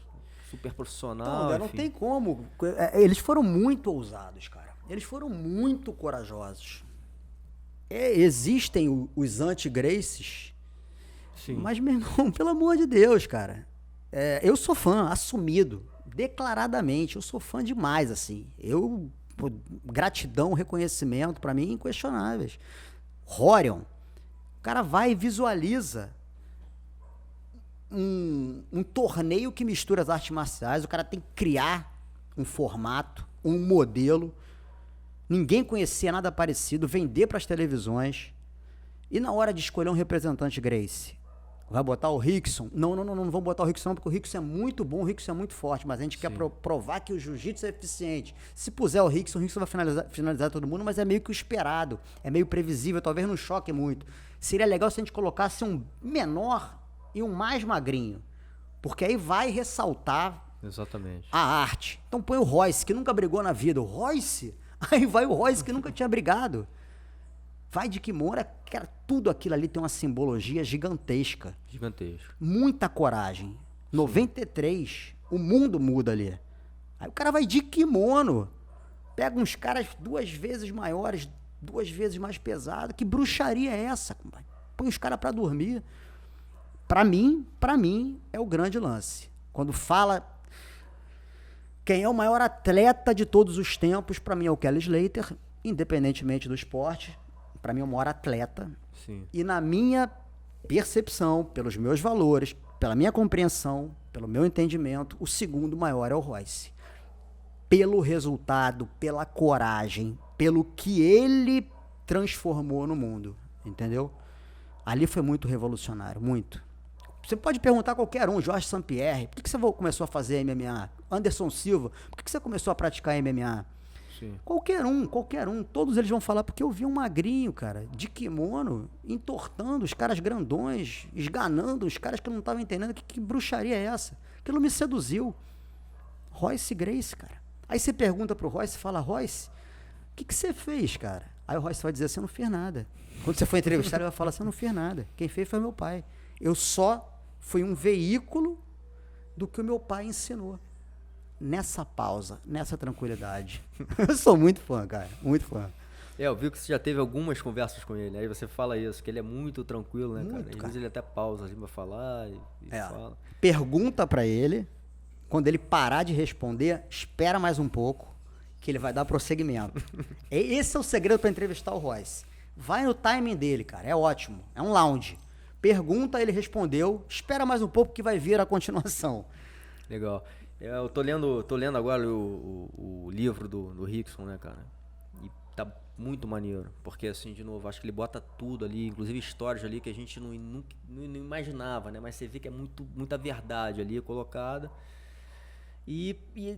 super profissional. Não, não tem como. Eles foram muito ousados, cara. Eles foram muito corajosos. Existem os anti-Gracies, mas, meu irmão, pelo amor de Deus, cara. Eu sou fã, assumido, declaradamente. Eu sou fã demais, assim. Gratidão, reconhecimento, pra mim, inquestionáveis. Rorion, o cara vai e visualiza um torneio que mistura as artes marciais. O cara tem que criar um formato, um modelo. Ninguém conhecia nada parecido, vender para as televisões. E na hora de escolher um representante Gracie, vai botar o Rickson? Não vamos botar o Rickson não, porque o Rickson é muito bom, o Rickson é muito forte, mas a gente quer provar que o jiu-jitsu é eficiente. Se puser o Rickson vai finalizar todo mundo, mas é meio que o esperado, é meio previsível, talvez não choque muito. Seria legal se a gente colocasse um menor e um mais magrinho, porque aí vai ressaltar a arte. Então põe o Royce, que nunca brigou na vida. O Royce? Aí vai o Royce, que nunca tinha brigado. Vai de kimono, cara, tudo aquilo ali tem uma simbologia gigantesca. Muita coragem. 93, o mundo muda ali. Aí o cara vai de kimono, pega uns caras 2 vezes maiores, 2 vezes mais pesados. Que bruxaria é essa? Põe os caras pra dormir. Pra mim, é o grande lance. Quando fala quem é o maior atleta de todos os tempos, pra mim é o Kelly Slater, independentemente do esporte. Pra mim é o maior atleta. Sim. E na minha percepção, pelos meus valores, pela minha compreensão, pelo meu entendimento, o segundo maior é o Royce. Pelo resultado, pela coragem, pelo que ele transformou no mundo, entendeu? Ali foi muito revolucionário, muito. Você pode perguntar a qualquer um, Jorge St-Pierre, por que você começou a fazer MMA? Anderson Silva, por que você começou a praticar MMA? Sim. Qualquer um, todos eles vão falar, porque eu vi um magrinho, cara, de kimono, entortando os caras grandões, esganando os caras que eu não estavam entendendo, que bruxaria é essa? Aquilo me seduziu. Royce Gracie, cara. Aí você pergunta pro Royce, fala, Royce, o que você fez, cara? Aí o Royce vai dizer assim, eu não fiz nada. Quando você for entrevistar, ele vai falar assim, eu não fiz nada. Quem fez foi meu pai. Eu só fui um veículo do que o meu pai ensinou. Nessa pausa, nessa tranquilidade. Eu sou muito fã, cara, muito fã. Eu vi que você já teve algumas conversas com ele, aí você fala isso, que ele é muito tranquilo, né, cara? Às vezes ele até pausa assim pra falar e fala. Pergunta pra ele, quando ele parar de responder, espera mais um pouco, que ele vai dar prosseguimento. Esse é o segredo pra entrevistar o Royce. Vai no timing dele, cara, é ótimo, é um lounge. Pergunta, ele respondeu, espera mais um pouco que vai vir a continuação. Legal. Eu tô lendo agora o livro do Rickson, né, cara? E tá muito maneiro, porque assim, de novo, acho que ele bota tudo ali, inclusive histórias ali que a gente não imaginava, né? Mas você vê que é muita verdade ali colocada. E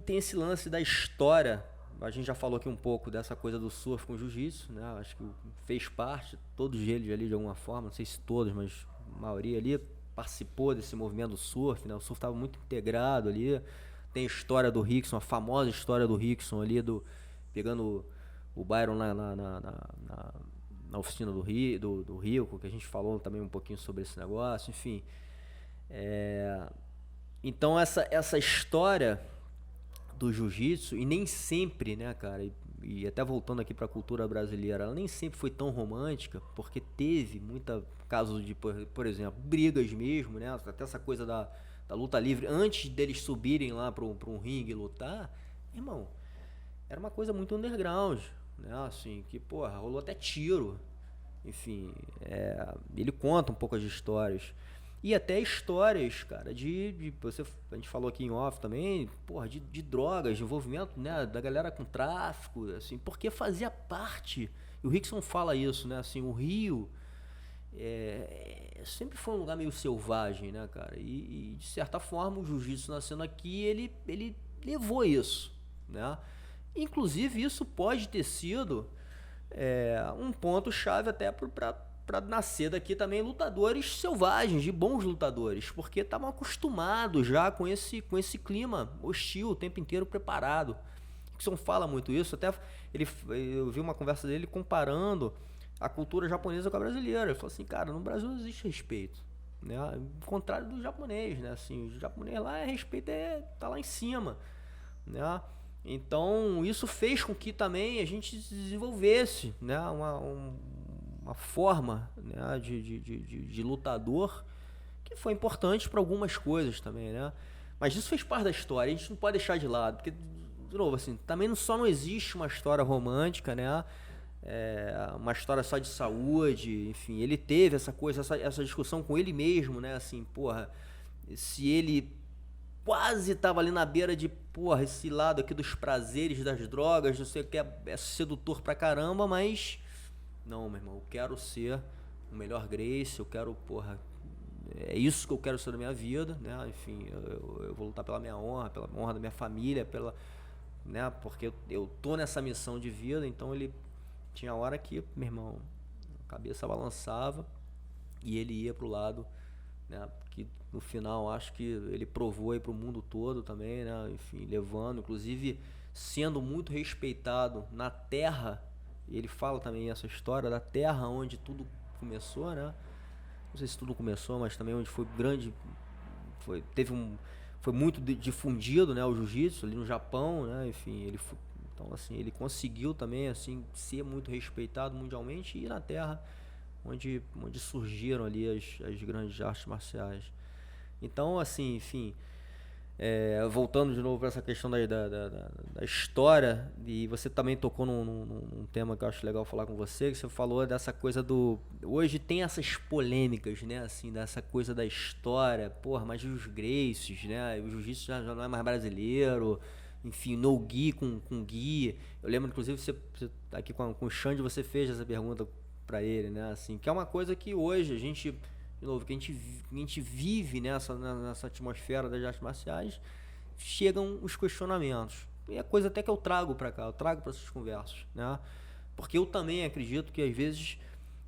tem esse lance da história. A gente já falou aqui um pouco dessa coisa do surf com jiu-jitsu, né? Acho que fez parte, todos eles ali de alguma forma, não sei se todos, mas a maioria ali participou desse movimento do surf, né? O surf estava muito integrado ali. Tem a história do Rickson, a famosa história do Rickson ali, pegando o Byron na oficina do Rico, que a gente falou também um pouquinho sobre esse negócio, enfim. Então essa história do jiu-jitsu, e nem sempre, né, cara, e até voltando aqui para a cultura brasileira, ela nem sempre foi tão romântica, porque teve muita casos de, por exemplo, brigas mesmo, né, até essa coisa da luta livre, antes deles subirem lá para um ringue e lutar, irmão, era uma coisa muito underground, né, assim, que, porra, rolou até tiro, enfim, ele conta um pouco as histórias. E até histórias, cara, a gente falou aqui em off também, porra, de drogas, de envolvimento, né, da galera com tráfico, assim, porque fazia parte, e o Rickson fala isso, né, assim, o Rio sempre foi um lugar meio selvagem, né, cara, e de certa forma o jiu-jitsu nascendo aqui, ele levou isso, né, inclusive isso pode ter sido um ponto-chave até para nascer daqui também lutadores selvagens, de bons lutadores, porque estavam acostumados já com esse clima hostil, o tempo inteiro preparado. O Rickson fala muito isso, até eu vi uma conversa dele comparando a cultura japonesa com a brasileira. Ele falou assim, cara, no Brasil não existe respeito, né? Ao contrário do japonês, né? Assim, o japonês lá, respeito tá lá em cima, né? Então isso fez com que também a gente desenvolvesse, né, uma forma, né, de lutador que foi importante para algumas coisas também, né? Mas isso fez parte da história, a gente não pode deixar de lado, porque, de novo, assim, também só não existe uma história romântica, né? Uma história só de saúde, enfim, ele teve essa coisa, essa discussão com ele mesmo, né? Assim, porra, se ele quase tava ali na beira de, porra, esse lado aqui dos prazeres, das drogas, não sei o que, é sedutor pra caramba, mas não, meu irmão, eu quero ser o melhor Gracie, eu quero, porra, é isso que eu quero ser na minha vida, né? Enfim, eu vou lutar pela minha honra, pela honra da minha família, né? Porque eu tô nessa missão de vida, então ele tinha hora que, meu irmão, a cabeça balançava e ele ia pro lado, né? Que no final acho que ele provou aí pro mundo todo também, né? Enfim, levando, inclusive sendo muito respeitado na terra. Ele fala também essa história da terra onde tudo começou, né? Não sei se tudo começou, mas também onde foi grande, foi muito difundido, né, o jiu-jitsu ali no Japão, né? Enfim, então assim, ele conseguiu também assim ser muito respeitado mundialmente e na terra onde surgiram ali as grandes artes marciais. Então, assim, enfim, voltando de novo para essa questão da história, e você também tocou num tema que eu acho legal falar com você, que você falou dessa coisa hoje tem essas polêmicas, né, assim, dessa coisa da história, porra, mas os Gracies, né, o jiu-jitsu já não é mais brasileiro, enfim, no gi com gi. Eu lembro, inclusive, você aqui com o Xande, você fez essa pergunta para ele, né, assim, que é uma coisa que hoje a gente... De novo, que a gente vive nessa atmosfera das artes marciais, chegam os questionamentos. E é coisa até que eu trago para cá, eu trago para essas conversas, né? Porque eu também acredito que às vezes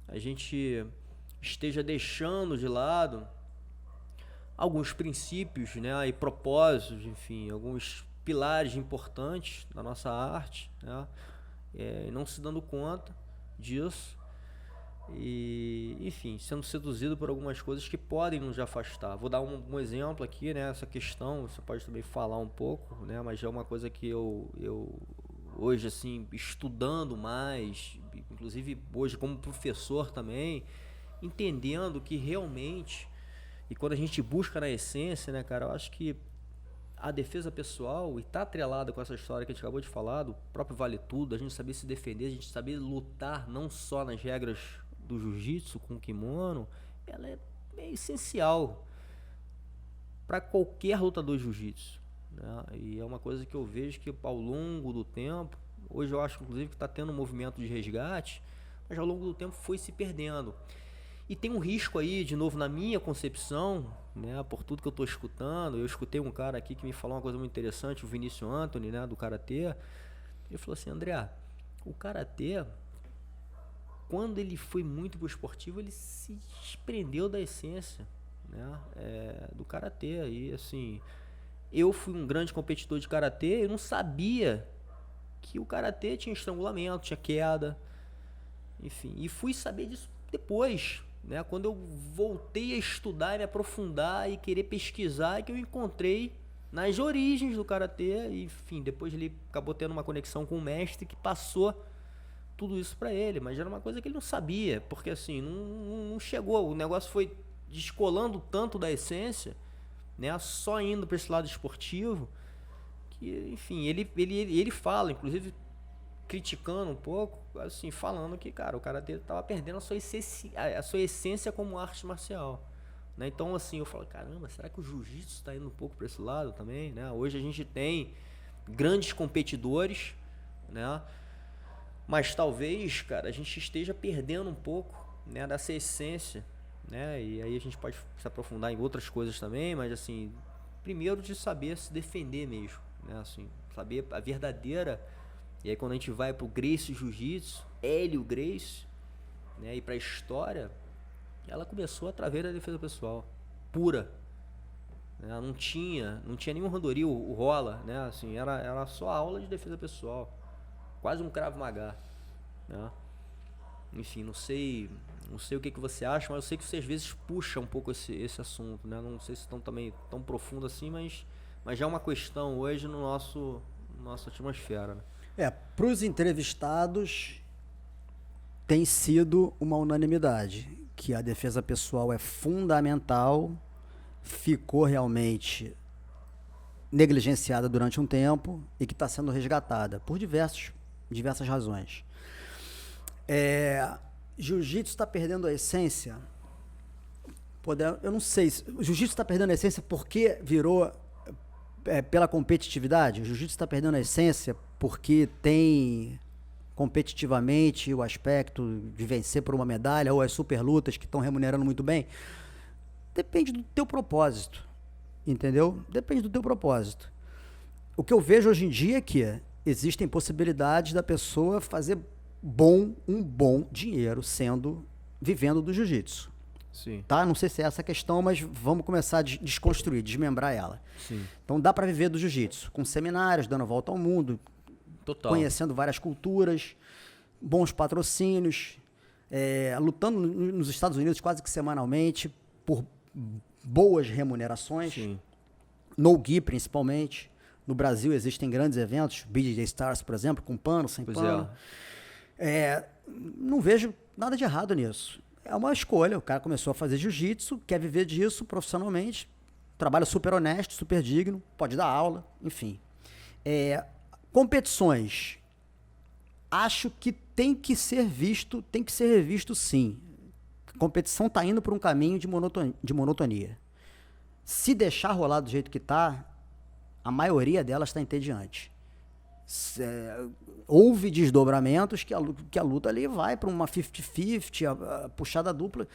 a gente esteja deixando de lado alguns princípios, né, e propósitos, enfim, alguns pilares importantes da nossa arte, né? E não se dando conta disso. E, enfim, sendo seduzido por algumas coisas que podem nos afastar. Vou dar um exemplo aqui, né? Essa questão, você pode também falar um pouco, né? Mas é uma coisa que eu hoje, assim, estudando mais, inclusive hoje como professor também, entendendo que realmente, e quando a gente busca na essência, né, cara, eu acho que a defesa pessoal, e tá atrelada com essa história que a gente acabou de falar, do próprio vale tudo, a gente saber se defender, a gente saber lutar não só nas regras do jiu-jitsu com o kimono, ela é essencial para qualquer lutador de jiu-jitsu, né? E é uma coisa que eu vejo que ao longo do tempo, hoje eu acho inclusive que está tendo um movimento de resgate, mas ao longo do tempo foi se perdendo. E tem um risco aí, de novo, na minha concepção, né, por tudo que eu estou escutando. Eu escutei um cara aqui que me falou uma coisa muito interessante, o Vinícius Anthony, né, do Karatê. Ele falou assim, André, o Karatê, quando ele foi muito pro esportivo, ele se desprendeu da essência, né, do Karatê. E assim, eu fui um grande competidor de Karatê, eu não sabia que o Karatê tinha estrangulamento, tinha queda, enfim. E fui saber disso depois, né, quando eu voltei a estudar e me aprofundar e querer pesquisar, que eu encontrei nas origens do Karatê, e enfim, depois ele acabou tendo uma conexão com o mestre que passou tudo isso para ele, mas era uma coisa que ele não sabia, porque assim, não chegou, o negócio foi descolando tanto da essência, né, só indo para esse lado esportivo, que enfim, ele fala, inclusive criticando um pouco, assim, falando que, cara, o Karatê tava perdendo a sua essência como arte marcial, né? Então, assim, eu falo, caramba, será que o jiu-jitsu tá indo um pouco para esse lado também, né? Hoje a gente tem grandes competidores, né? Mas talvez, cara, a gente esteja perdendo um pouco, né, dessa essência, né? E aí a gente pode se aprofundar em outras coisas também, mas assim, primeiro de saber se defender mesmo, né? Assim, saber a verdadeira. E aí quando a gente vai pro Gracie Jiu-Jitsu, Hélio Gracie, né, e pra história, ela começou através da defesa pessoal, pura, né? Não tinha nenhum randori, o rola, né? Assim, era só aula de defesa pessoal, quase um Krav Maga, né? Enfim, não sei o que você acha, mas eu sei que você às vezes puxa um pouco esse assunto, né? Não sei se estão também tão profundo assim, mas já é uma questão hoje no nossa atmosfera, né? Para os entrevistados tem sido uma unanimidade que a defesa pessoal é fundamental, ficou realmente negligenciada durante um tempo e que está sendo resgatada por diversas razões. Jiu-jitsu está perdendo a essência. Eu não sei, o jiu-jitsu está perdendo a essência porque virou pela competitividade. O jiu-jitsu está perdendo a essência porque tem competitivamente o aspecto de vencer por uma medalha ou as super lutas que estão remunerando muito bem. Depende do teu propósito, entendeu? Depende do teu propósito. O que eu vejo hoje em dia é que existem possibilidades da pessoa fazer um bom dinheiro vivendo do jiu-jitsu. Sim. Tá? Não sei se é essa a questão, mas vamos começar a desconstruir, desmembrar ela. Sim. Então dá para viver do jiu-jitsu, com seminários, dando a volta ao mundo, Total. Conhecendo várias culturas, bons patrocínios, lutando nos Estados Unidos quase que semanalmente por boas remunerações, Sim. no gi principalmente. No Brasil existem grandes eventos, BJJ Stars, por exemplo, com pano, sem pano. Não vejo nada de errado nisso. É uma escolha, o cara começou a fazer jiu-jitsu, quer viver disso profissionalmente, trabalho super honesto, super digno, pode dar aula, enfim. Competições, acho que tem que ser revisto sim. A competição está indo por um caminho de monotonia. Se deixar rolar do jeito que está, a maioria delas está entediante. Houve desdobramentos que a luta ali vai para uma 50-50, a puxada dupla.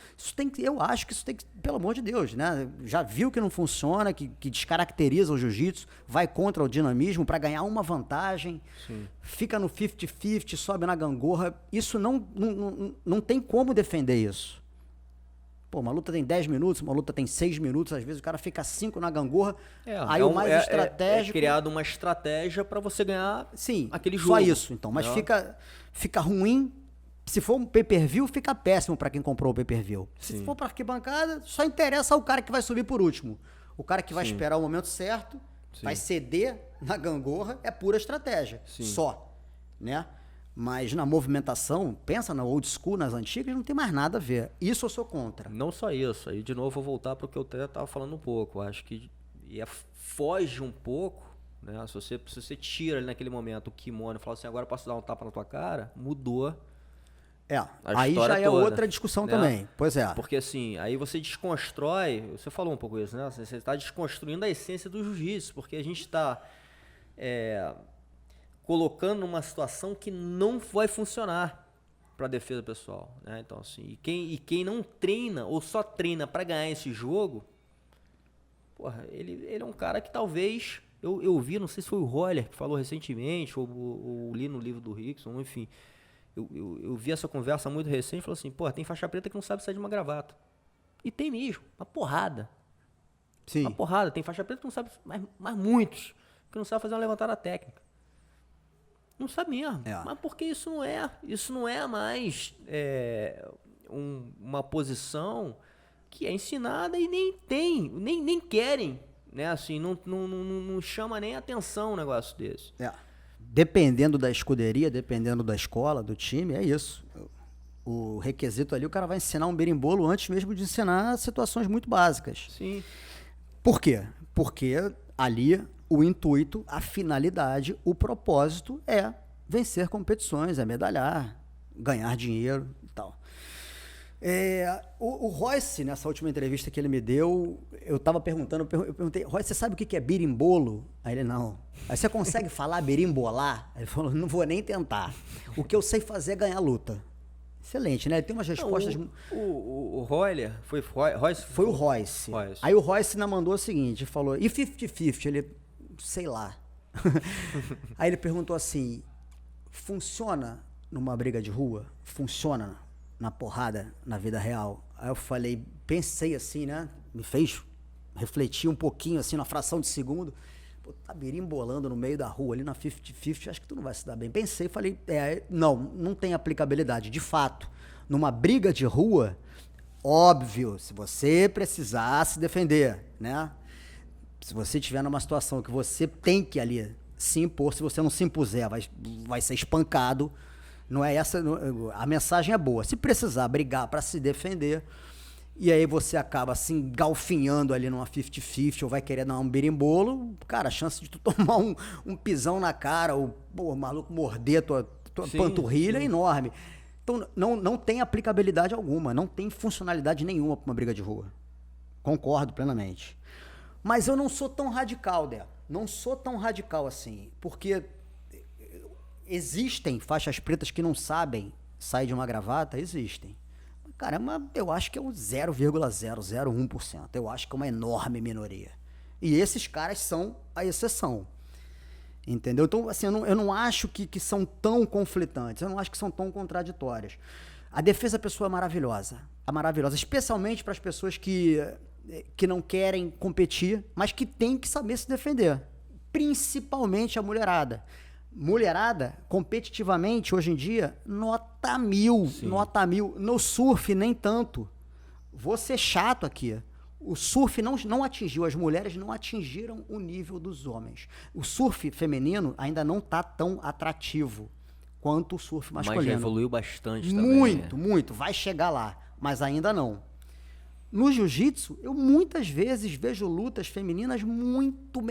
Eu acho que isso tem que, pelo amor de Deus, né? Já viu que não funciona, que descaracteriza o jiu-jitsu, vai contra o dinamismo para ganhar uma vantagem. Sim. Fica no 50-50, sobe na gangorra. Isso não tem como defender isso. Pô, uma luta tem 10 minutos, uma luta tem 6 minutos, às vezes o cara fica 5 na gangorra, aí o mais estratégico... É criado uma estratégia para você ganhar aquele jogo. Só isso, então. Mas fica ruim, se for um pay-per-view, fica péssimo para quem comprou o pay-per-view. Se for para arquibancada, só interessa o cara que vai subir por último. O cara que vai esperar o momento certo, vai ceder na gangorra, é pura estratégia, só, né? Mas na movimentação, pensa na old school, nas antigas, não tem mais nada a ver. Isso eu sou contra. Não só isso. Aí, de novo, vou voltar para o que eu até estava falando um pouco. Acho que foge um pouco, né? Se você tira ali naquele momento o kimono e fala assim, agora eu posso dar um tapa na tua cara, mudou. Aí já é outra discussão, né? Também. Pois é. Porque assim, aí você desconstrói, você falou um pouco isso, né? Você está desconstruindo a essência do jiu-jitsu, porque a gente está colocando numa situação que não vai funcionar para a defesa pessoal, né? Então assim, e quem não treina ou só treina para ganhar esse jogo, porra, ele é um cara que talvez, eu vi, não sei se foi o Roller que falou recentemente, ou li no livro do Rickson, enfim, eu vi essa conversa muito recente, falou assim, porra, tem faixa preta que não sabe sair de uma gravata. E tem mesmo, uma porrada. Sim. Uma porrada, tem faixa preta que não sabe, mas muitos, que não sabe fazer uma levantada técnica. Não sabe mesmo. Mas porque isso não é mais uma posição que é ensinada e nem querem, né? Assim, não chama nem atenção um negócio desse. Dependendo da escuderia, dependendo da escola, do time, é isso. O requisito ali, o cara vai ensinar um berimbolo antes mesmo de ensinar situações muito básicas. Sim. Por quê? Porque ali o intuito, a finalidade, o propósito é vencer competições, é medalhar, ganhar dinheiro e tal. O Royce, nessa última entrevista que ele me deu, eu perguntei, Royce, você sabe o que é berimbolo? Aí ele, não. Aí você consegue falar berimbolar? Aí ele falou, não vou nem tentar. O que eu sei fazer é ganhar luta. Excelente, né? Ele tem umas respostas... O Royler, foi Royce? Foi o Royce. Aí o Royce ainda mandou o seguinte, falou, e 50-50? Ele, sei lá. Aí ele perguntou assim, funciona numa briga de rua? Funciona na porrada, na vida real? Aí eu falei, pensei assim, né? Me fez refletir um pouquinho, assim, na fração de segundo. Pô, tá berimbolando no meio da rua, ali na 50-50, acho que tu não vai se dar bem. Pensei, falei, não tem aplicabilidade. De fato, numa briga de rua, óbvio, se você precisar se defender, né? Se você estiver numa situação que você tem que ali se impor, se você não se impuser, vai ser espancado. Não é essa, a mensagem é boa. Se precisar brigar para se defender, e aí você acaba se engalfinhando ali numa 50-50 ou vai querer dar um berimbolo, cara, a chance de tu tomar um pisão na cara ou o maluco morder tua panturrilha é enorme. Então não tem aplicabilidade alguma, não tem funcionalidade nenhuma para uma briga de rua. Concordo plenamente. Mas eu não sou tão radical, Dé. Não sou tão radical assim, porque existem faixas pretas que não sabem sair de uma gravata, existem. Caramba, eu acho que é o 0,001%. Eu acho que é uma enorme minoria. E esses caras são a exceção. Entendeu? Então, assim, eu não acho que são tão conflitantes, eu não acho que são tão contraditórias. A defesa pessoal é maravilhosa. É maravilhosa, especialmente para as pessoas que não querem competir, mas que têm que saber se defender. Principalmente a mulherada. Mulherada, competitivamente, hoje em dia, nota 1000. Sim. Nota 1000. No surf, nem tanto. Vou ser chato aqui. O surf não atingiu, as mulheres não atingiram o nível dos homens. O surf feminino ainda não está tão atrativo quanto o surf masculino. Mas já evoluiu bastante também. Muito, muito. Vai chegar lá, mas ainda não. No jiu-jitsu, eu muitas vezes vejo lutas femininas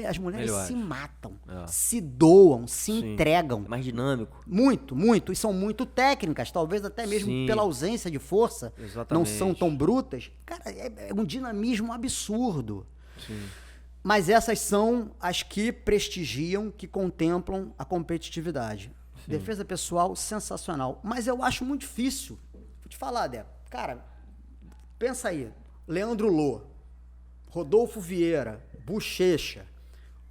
as mulheres se matam, se doam, se entregam. É mais dinâmico. Muito, muito. E são muito técnicas, talvez até mesmo pela ausência de força. Exatamente. Não são tão brutas. Cara, é um dinamismo absurdo. Sim. Mas essas são as que prestigiam, que contemplam a competitividade. Sim. Defesa pessoal, sensacional. Mas eu acho muito difícil. Vou te falar, Débora. Cara, pensa aí. Leandro Lô, Rodolfo Vieira, Bochecha,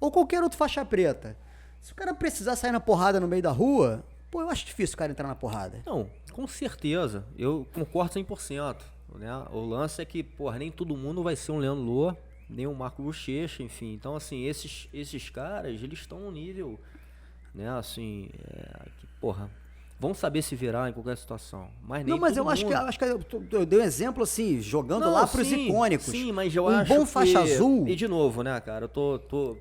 ou qualquer outro faixa preta. Se o cara precisar sair na porrada no meio da rua, pô, eu acho difícil o cara entrar na porrada. Não, com certeza. Eu concordo 100%. Né? O lance é que, porra, nem todo mundo vai ser um Leandro Lô, nem um Marco Bochecha, enfim. Então, assim, esses caras, eles estão num nível, né, assim, que, porra, vão saber se virar em qualquer situação. Mas nem não, mas eu acho que eu dei um exemplo assim, jogando lá pros icônicos. Sim, mas eu acho bom faixa azul. E de novo, né, cara, eu tô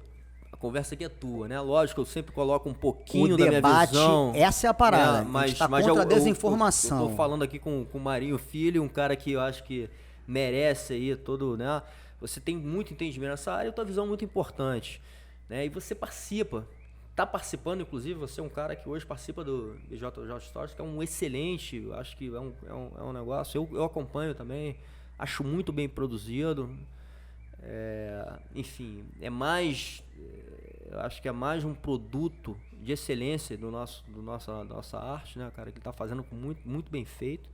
conversa aqui é tua, né? Lógico, eu sempre coloco um pouquinho O da minha debate, visão. essa é a parada. Né? A gente tá contra a desinformação. Eu tô falando aqui com o Marinho Filho, um cara que eu acho que merece aí todo, né? Você tem muito entendimento nessa área e tua visão é muito importante, né? E você participa. Tá participando, inclusive, você é um cara que hoje participa do BJJ Stories, que é um excelente, eu acho que é um negócio, eu acompanho também, acho muito bem produzido, enfim, eu acho que é mais um produto de excelência da nossa arte, né, cara, que ele tá fazendo com muito, muito bem feito,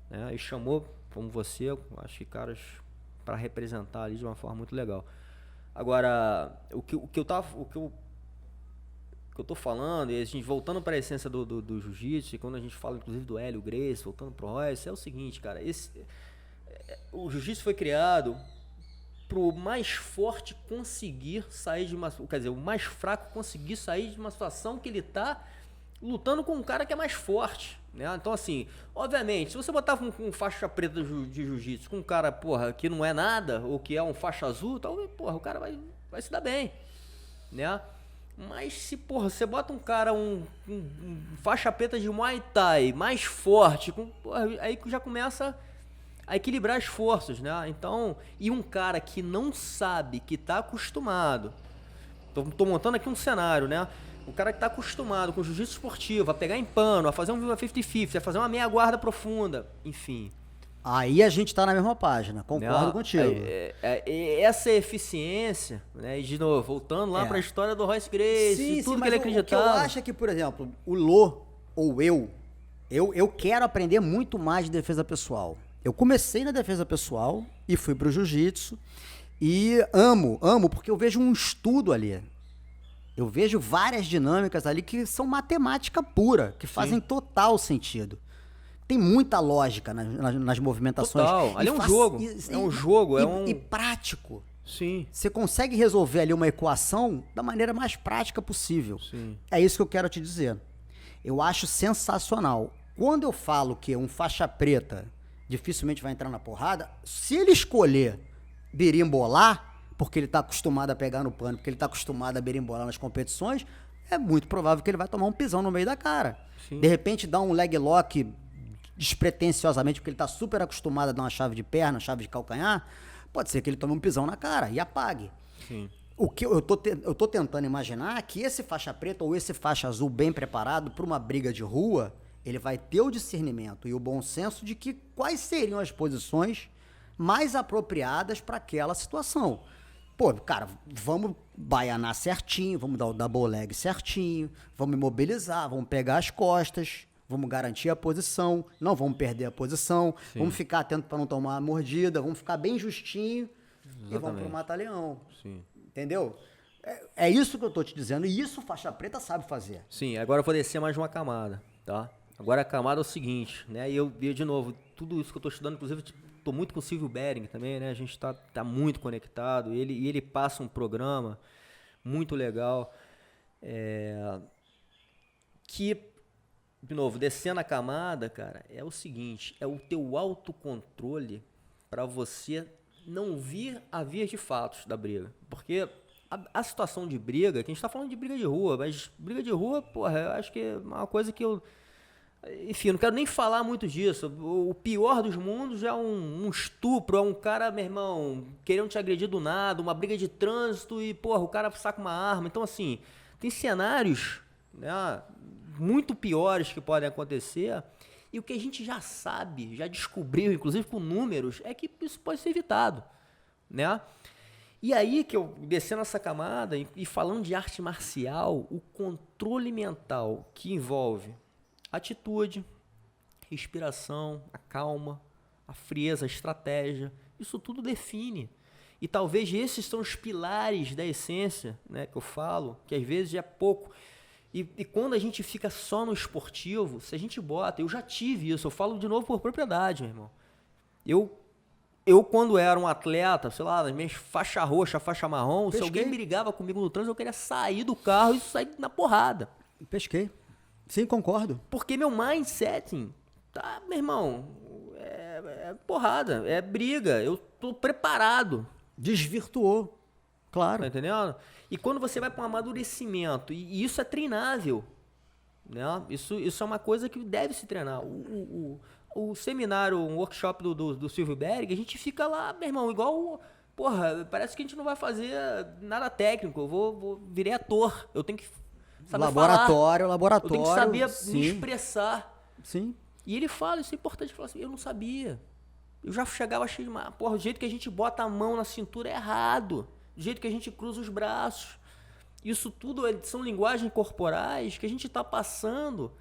né, e chamou, como você, acho que caras para representar ali de uma forma muito legal. Agora, o que eu tô falando, e a gente voltando para a essência do jiu-jitsu, e quando a gente fala inclusive do Hélio Gracie, voltando pro Royce, é o seguinte, cara, o jiu-jitsu foi criado pro mais forte conseguir sair de uma, quer dizer, o mais fraco conseguir sair de uma situação que ele tá lutando com um cara que é mais forte, né? Então assim, obviamente, se você botar com faixa preta de jiu-jitsu com um cara, porra, que não é nada, ou que é um faixa azul, talvez, porra, o cara vai se dar bem, né? Mas se, porra, você bota um cara, um faixa preta de Muay Thai mais forte, porra, aí já começa a equilibrar as forças, né? Então, e um cara que não sabe, que tá acostumado, tô montando aqui um cenário, né? O cara que tá acostumado com jiu-jitsu esportivo, a pegar em pano, a fazer um 50-50, a fazer uma meia guarda profunda, enfim. Aí a gente tá na mesma página, concordo contigo. Essa eficiência, né? E de novo, voltando lá pra história do Royce Gracie, tudo que ele acreditava. O que eu acho é que, por exemplo, o Lô, ou eu quero aprender muito mais de defesa pessoal. Eu comecei na defesa pessoal e fui pro jiu-jitsu e amo, porque eu vejo um estudo ali. Eu vejo várias dinâmicas ali que são matemática pura, que fazem total sentido. Tem muita lógica nas movimentações. Total. Ali é um jogo. É um jogo. E prático. Sim. Você consegue resolver ali uma equação da maneira mais prática possível. Sim. É isso que eu quero te dizer. Eu acho sensacional. Quando eu falo que um faixa preta dificilmente vai entrar na porrada, se ele escolher berimbolar, porque ele está acostumado a pegar no pano, porque ele está acostumado a berimbolar nas competições, é muito provável que ele vai tomar um pisão no meio da cara. Sim. De repente dá um leg lock despretensiosamente, porque ele está super acostumado a dar uma chave de perna, chave de calcanhar, pode ser que ele tome um pisão na cara e apague. Sim. O que eu tô tentando imaginar é que esse faixa preta ou esse faixa azul bem preparado para uma briga de rua, ele vai ter o discernimento e o bom senso de que quais seriam as posições mais apropriadas para aquela situação. Pô, cara, vamos baianar certinho, vamos dar o double leg certinho, vamos imobilizar, vamos pegar as costas, vamos garantir a posição, não vamos perder a posição, sim, vamos ficar atento para não tomar uma mordida, vamos ficar bem justinho. Exatamente. E vamos pro mata-leão. Sim. Entendeu? É isso que eu tô te dizendo, e isso faixa preta sabe fazer. Sim, agora eu vou descer mais uma camada, tá? Agora a camada é o seguinte, né? E eu de novo, tudo isso que eu tô estudando, inclusive tô muito com o Silvio Bering também, né? A gente tá muito conectado, e ele passa um programa muito legal, que, de novo, descendo a camada, cara, é o seguinte, é o teu autocontrole para você não vir a vias de fatos da briga. Porque a situação de briga, que a gente tá falando de briga de rua, mas briga de rua, porra, eu acho que é uma coisa que eu... Enfim, eu não quero nem falar muito disso. O pior dos mundos é um estupro, é um cara, meu irmão, querendo te agredir do nada, uma briga de trânsito e, porra, o cara saca uma arma. Então, assim, tem cenários, né, muito piores que podem acontecer, e o que a gente já sabe, já descobriu, inclusive com números, é que isso pode ser evitado, né? E aí que eu, descendo essa camada e falando de arte marcial, o controle mental que envolve atitude, respiração, a calma, a frieza, a estratégia, isso tudo define. E talvez esses são os pilares da essência, né, que eu falo, que às vezes é pouco. E quando a gente fica só no esportivo, se a gente bota... Eu já tive isso, eu falo de novo por propriedade, meu irmão. Eu quando era um atleta, sei lá, nas minhas faixa roxa, faixa marrom, se alguém brigava comigo no trânsito, eu queria sair do carro e sair na porrada. Pesquei. Sim, concordo. Porque meu mindset, tá, meu irmão, é porrada, é briga, eu tô preparado. Desvirtuou, claro. Tá entendendo? E quando você vai para um amadurecimento, e isso é treinável, né? Isso é uma coisa que deve se treinar. O seminário, um workshop do Silvio Berg, a gente fica lá, meu irmão, igual... Porra, parece que a gente não vai fazer nada técnico. Eu virei ator. Eu tenho que saber laboratório. Eu tenho que saber sim. me expressar. Sim. E ele fala, isso é importante, falar assim, eu não sabia. Eu já chegava cheio de mar. Porra, o jeito que a gente bota a mão na cintura é errado. Do jeito que a gente cruza os braços. Isso tudo são linguagens corporais que a gente está passando,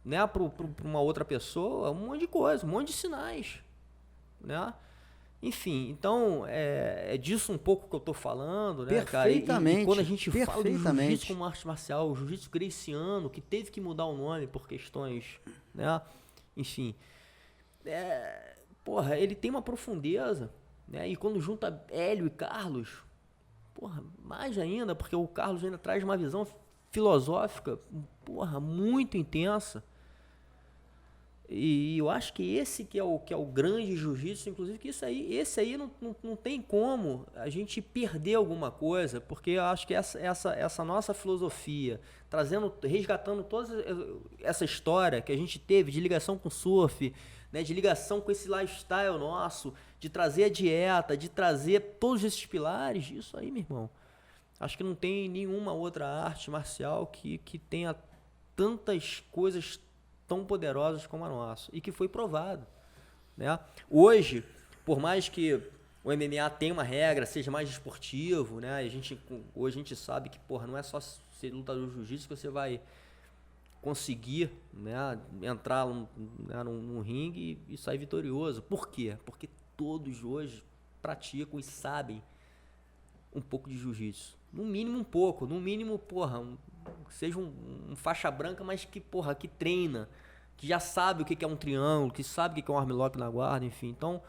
né, para uma outra pessoa, um monte de coisa, um monte de sinais, né? Enfim, então é disso um pouco que eu tô falando, né, cara? E quando a gente fala do jiu-jitsu como arte marcial, o jiu-jitsu greciano, que teve que mudar o nome por questões, né? Enfim, porra, ele tem uma profundeza, né? E quando junta Hélio e Carlos, porra, mais ainda, porque o Carlos ainda traz uma visão filosófica, porra, muito intensa. E eu acho que esse que é o grande jiu-jitsu, inclusive, que esse aí não tem como a gente perder alguma coisa, porque eu acho que essa nossa filosofia, resgatando toda essa história que a gente teve de ligação com o surf, né, de ligação com esse lifestyle nosso, de trazer a dieta, de trazer todos esses pilares, isso aí, meu irmão, acho que não tem nenhuma outra arte marcial que tenha tantas coisas tão poderosas como a nossa, e que foi provado, né? Hoje, por mais que o MMA tenha uma regra, seja mais esportivo, né? Hoje a gente sabe que, porra, não é só ser lutador de jiu-jitsu que você vai conseguir, né, entrar num ringue e sair vitorioso. Por quê? Porque todos hoje praticam e sabem um pouco de jiu-jitsu. No mínimo um pouco, no mínimo, porra, seja um faixa branca, mas que, porra, que treina, que já sabe o que é um triângulo, que sabe o que é um armlock na guarda, enfim. Então,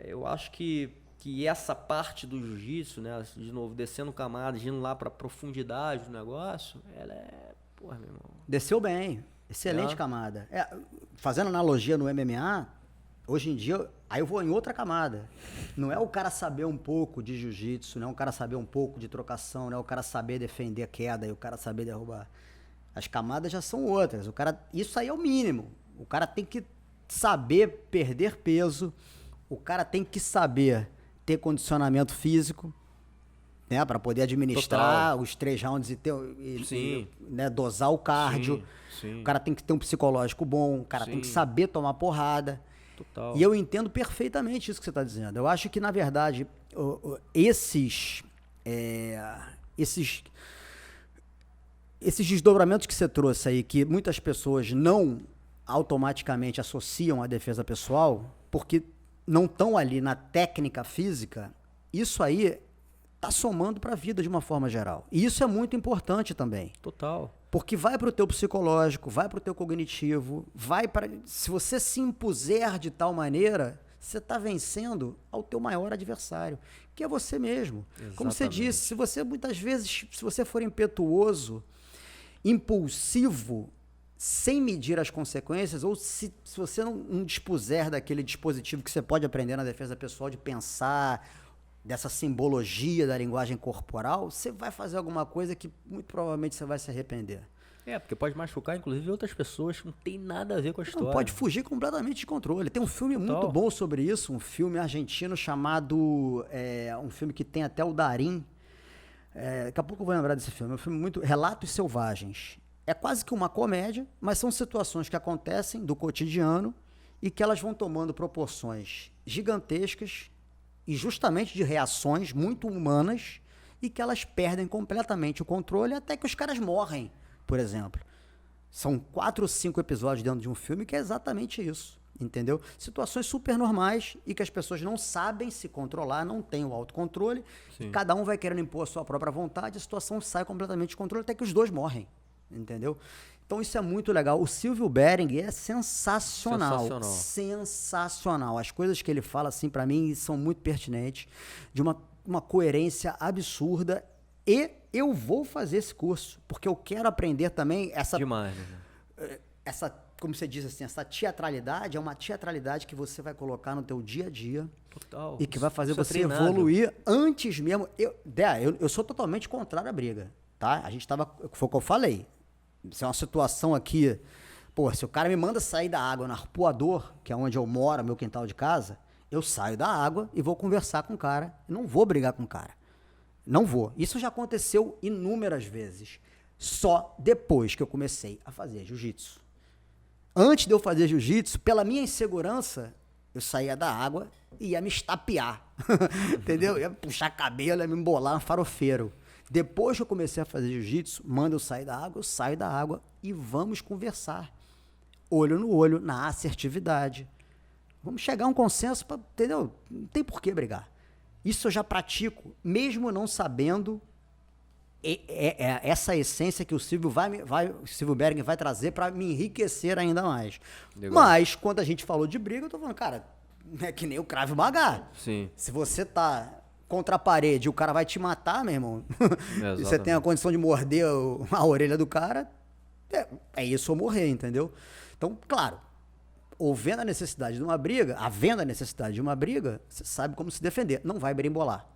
eu acho que essa parte do jiu-jitsu, né, de novo, descendo camadas, indo lá pra profundidade do negócio, ela é, porra, meu irmão. Desceu bem, excelente camada. Fazendo analogia no MMA, hoje em dia, aí eu vou em outra camada. Não é o cara saber um pouco de jiu-jitsu, não é o cara saber um pouco de trocação, não é o cara saber defender a queda e o cara saber derrubar. As camadas já são outras. Isso aí é o mínimo. O cara tem que saber perder peso, o cara tem que saber ter condicionamento físico, né, para poder administrar os 3 rounds e né, dosar o cardio. Sim. O cara tem que ter um psicológico bom, o cara tem que saber tomar porrada. Total. E eu entendo perfeitamente isso que você está dizendo. Eu acho que, na verdade, esses desdobramentos que você trouxe aí, que muitas pessoas não automaticamente associam à defesa pessoal, porque não estão ali na técnica física, isso aí tá somando para a vida de uma forma geral. E isso é muito importante também. Total. Porque vai para o teu psicológico, vai para o teu cognitivo, se você se impuser de tal maneira, você está vencendo ao teu maior adversário, que é você mesmo. Exatamente. Como você disse, se você muitas vezes, se você for impetuoso, impulsivo, sem medir as consequências, ou se você não dispuser daquele dispositivo que você pode aprender na defesa pessoal de pensar, dessa simbologia da linguagem corporal, você vai fazer alguma coisa que muito provavelmente você vai se arrepender. Porque pode machucar, inclusive, outras pessoas que não tem nada a ver com a história. Não, pode fugir completamente de controle. Tem um filme muito bom sobre isso, um filme argentino chamado... um filme que tem até o Darín. Daqui a pouco eu vou lembrar desse filme. É um filme muito... Relatos Selvagens. É quase que uma comédia, mas são situações que acontecem do cotidiano e que elas vão tomando proporções gigantescas e justamente de reações muito humanas e que elas perdem completamente o controle até que os caras morrem, por exemplo. São 4 ou 5 episódios dentro de um filme que é exatamente isso, entendeu? Situações super normais e que as pessoas não sabem se controlar, não têm o autocontrole, cada um vai querendo impor a sua própria vontade, a situação sai completamente de controle até que os dois morrem, entendeu? Então isso é muito legal. O Silvio Bering é sensacional. Sensacional. As coisas que ele fala, assim, pra mim, são muito pertinentes, de uma coerência absurda. E eu vou fazer esse curso, porque eu quero aprender também essa como você diz assim, essa teatralidade é uma teatralidade que você vai colocar no teu dia a dia. Total. E que vai fazer Isso é você treinado. evoluir antes mesmo. Eu sou totalmente contrário à briga, tá? A gente tava, foi o que eu falei. Isso é uma situação aqui, pô, se o cara me manda sair da água no Arpoador, que é onde eu moro, meu quintal de casa, eu saio da água e vou conversar com o cara. Eu não vou brigar com o cara. Não vou. Isso já aconteceu inúmeras vezes. Só depois que eu comecei a fazer jiu-jitsu. Antes de eu fazer jiu-jitsu, pela minha insegurança, eu saía da água e ia me estapear. Entendeu? Ia puxar cabelo, ia me embolar um farofeiro. Depois que eu comecei a fazer jiu-jitsu, manda eu sair da água, eu saio da água e vamos conversar. Olho no olho, na assertividade. Vamos chegar a um consenso, entendeu? Não tem por que brigar. Isso eu já pratico, mesmo não sabendo essa essência que o Silvio Silvio Bering vai trazer para me enriquecer ainda mais. Legal. Mas, quando a gente falou de briga, eu tô falando, cara, é que nem o Krav Maga. Sim. Se você tá contra a parede e o cara vai te matar, meu irmão, e você tem a condição de morder a orelha do cara, é isso ou morrer, entendeu? Então, claro, havendo a necessidade de uma briga, você sabe como se defender. Não vai berimbolar.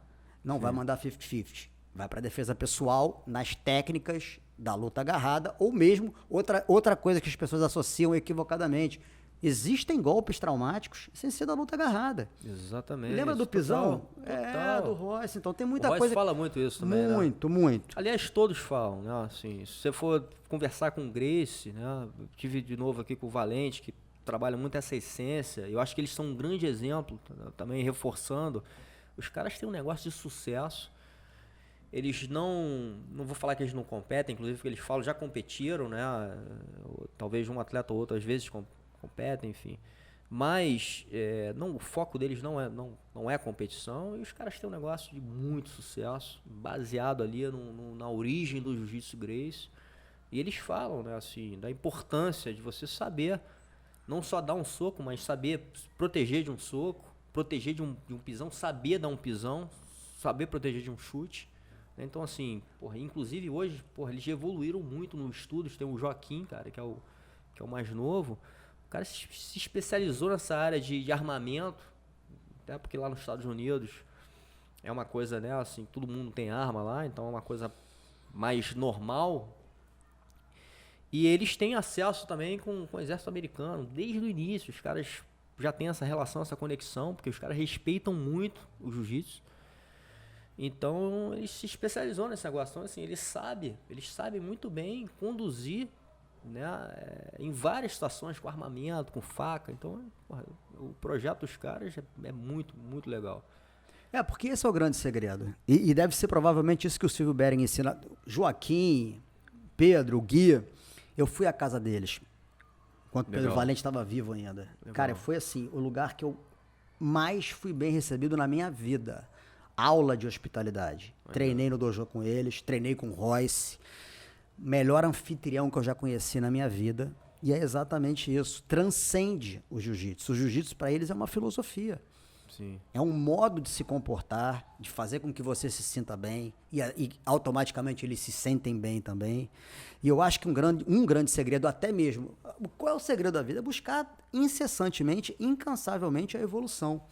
Não vai mandar 50-50. Vai para defesa pessoal, nas técnicas da luta agarrada, ou mesmo outra coisa que as pessoas associam equivocadamente. Existem golpes traumáticos sem ser da luta agarrada. Exatamente. Lembra do pisão? Total. Do Royce. Então tem muita o Royce coisa... fala muito isso também, muito, né? Muito. Aliás, todos falam, né? Assim, se você for conversar com o Gracie, né? Eu tive de novo aqui com o Valente, que trabalha muito essa essência. Eu acho que eles são um grande exemplo, também reforçando. Os caras têm um negócio de sucesso. Eles não vou falar que eles não competem, inclusive porque eles falam, já competiram, né? Talvez um atleta ou outro às vezes competem, enfim. Mas o foco deles não é competição, e os caras têm um negócio de muito sucesso, baseado ali na origem do Jiu-Jitsu Gracie. E eles falam, né, assim, da importância de você saber não só dar um soco, mas saber proteger de um soco, proteger de um pisão, saber dar um pisão, saber proteger de um chute. Então, assim, inclusive hoje, eles evoluíram muito nos estudos. Tem o Joaquim, cara, que é o mais novo. O cara se especializou nessa área de armamento, até porque lá nos Estados Unidos é uma coisa, né, assim, todo mundo tem arma lá, então é uma coisa mais normal. E eles têm acesso também com o exército americano, desde o início. Os caras já têm essa relação, essa conexão, porque os caras respeitam muito o jiu-jitsu. Então, ele se especializou nesse negócio. Então, assim, eles sabem muito bem conduzir, né, em várias situações, com armamento, com faca. Então, o projeto dos caras é muito, muito legal. Porque esse é o grande segredo. E deve ser provavelmente isso que o Silvio Bering ensina. Joaquim, Pedro, Gui, eu fui à casa deles, enquanto o Pedro Valente estava vivo ainda. Legal. Cara, foi assim, o lugar que eu mais fui bem recebido na minha vida. Aula de hospitalidade. Treinei no dojo com eles, treinei com o Royce. Melhor anfitrião que eu já conheci na minha vida. E é exatamente isso. Transcende o jiu-jitsu. O jiu-jitsu para eles é uma filosofia. Sim. É um modo de se comportar, de fazer com que você se sinta bem. E automaticamente eles se sentem bem também. E eu acho que um grande segredo, até mesmo... Qual é o segredo da vida? É buscar incessantemente, incansavelmente a evolução.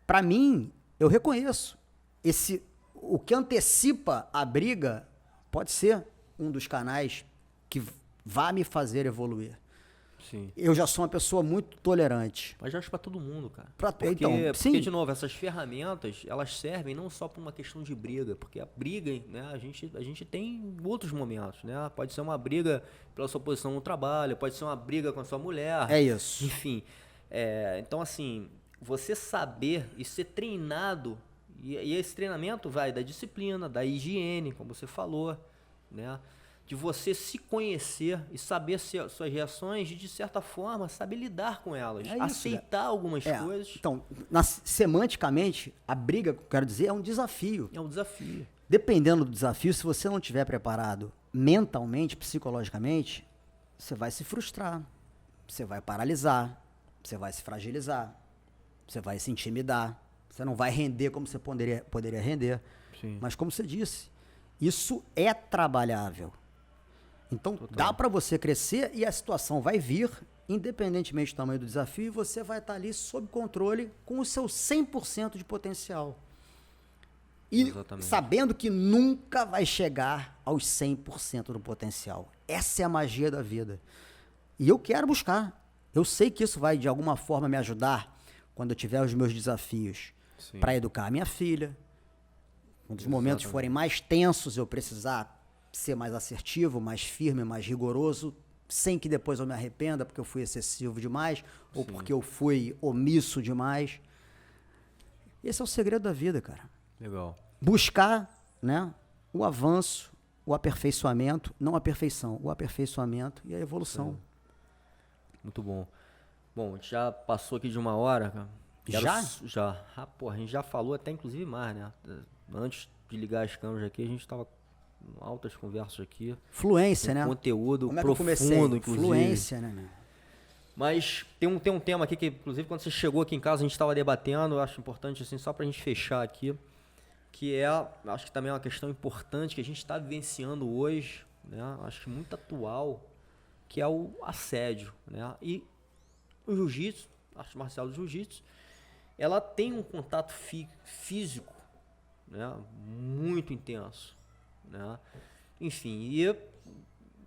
Para mim... Eu reconheço. O que antecipa a briga pode ser um dos canais que vai me fazer evoluir. Sim. Eu já sou uma pessoa muito tolerante. Mas eu acho para todo mundo, cara. Porque, de novo, essas ferramentas, elas servem não só para uma questão de briga, porque a briga, né, a gente tem outros momentos, né? Pode ser uma briga pela sua posição no trabalho, pode ser uma briga com a sua mulher. É isso. Enfim. Então, assim... Você saber e ser treinado, e esse treinamento vai da disciplina, da higiene, como você falou, né? De você se conhecer e saber suas reações e, de certa forma, saber lidar com elas, aceitar algumas coisas. Então, semanticamente, a briga, que eu quero dizer, é um desafio. É um desafio. Dependendo do desafio, se você não estiver preparado mentalmente, psicologicamente, você vai se frustrar, você vai paralisar, você vai se fragilizar. Você vai se intimidar, você não vai render como você poderia render. Sim. Mas como você disse, isso é trabalhável. Então, dá para você crescer e a situação vai vir, independentemente do tamanho do desafio, e você vai estar ali sob controle com o seu 100% de potencial. E Exatamente. sabendo que nunca vai chegar aos 100% do potencial. Essa é a magia da vida. E eu quero buscar. Eu sei que isso vai, de alguma forma, me ajudar quando eu tiver os meus desafios para educar a minha filha. Quando os momentos forem mais tensos, eu precisar ser mais assertivo, mais firme, mais rigoroso, sem que depois eu me arrependa porque eu fui excessivo demais ou porque eu fui omisso demais. Esse é o segredo da vida, cara. Legal. Buscar, né, o avanço, o aperfeiçoamento, não a perfeição, o aperfeiçoamento e a evolução. Muito bom. Bom, a gente já passou aqui de 1 hora, cara. Já? Ah, porra, a gente já falou até inclusive mais, né? Antes de ligar as câmeras aqui, a gente tava com altas conversas aqui. Fluência, né? Conteúdo Como é que profundo, eu comecei? inclusive. Fluência, né, meu? Mas tem um tema aqui que, inclusive, quando você chegou aqui em casa, a gente estava debatendo, eu acho importante, assim, só pra gente fechar aqui, que acho que também é uma questão importante que a gente está vivenciando hoje, né? Acho que muito atual, que é o assédio, né? E o jiu-jitsu, a arte marcial do jiu-jitsu, ela tem um contato físico, né? Muito intenso, né? Enfim, e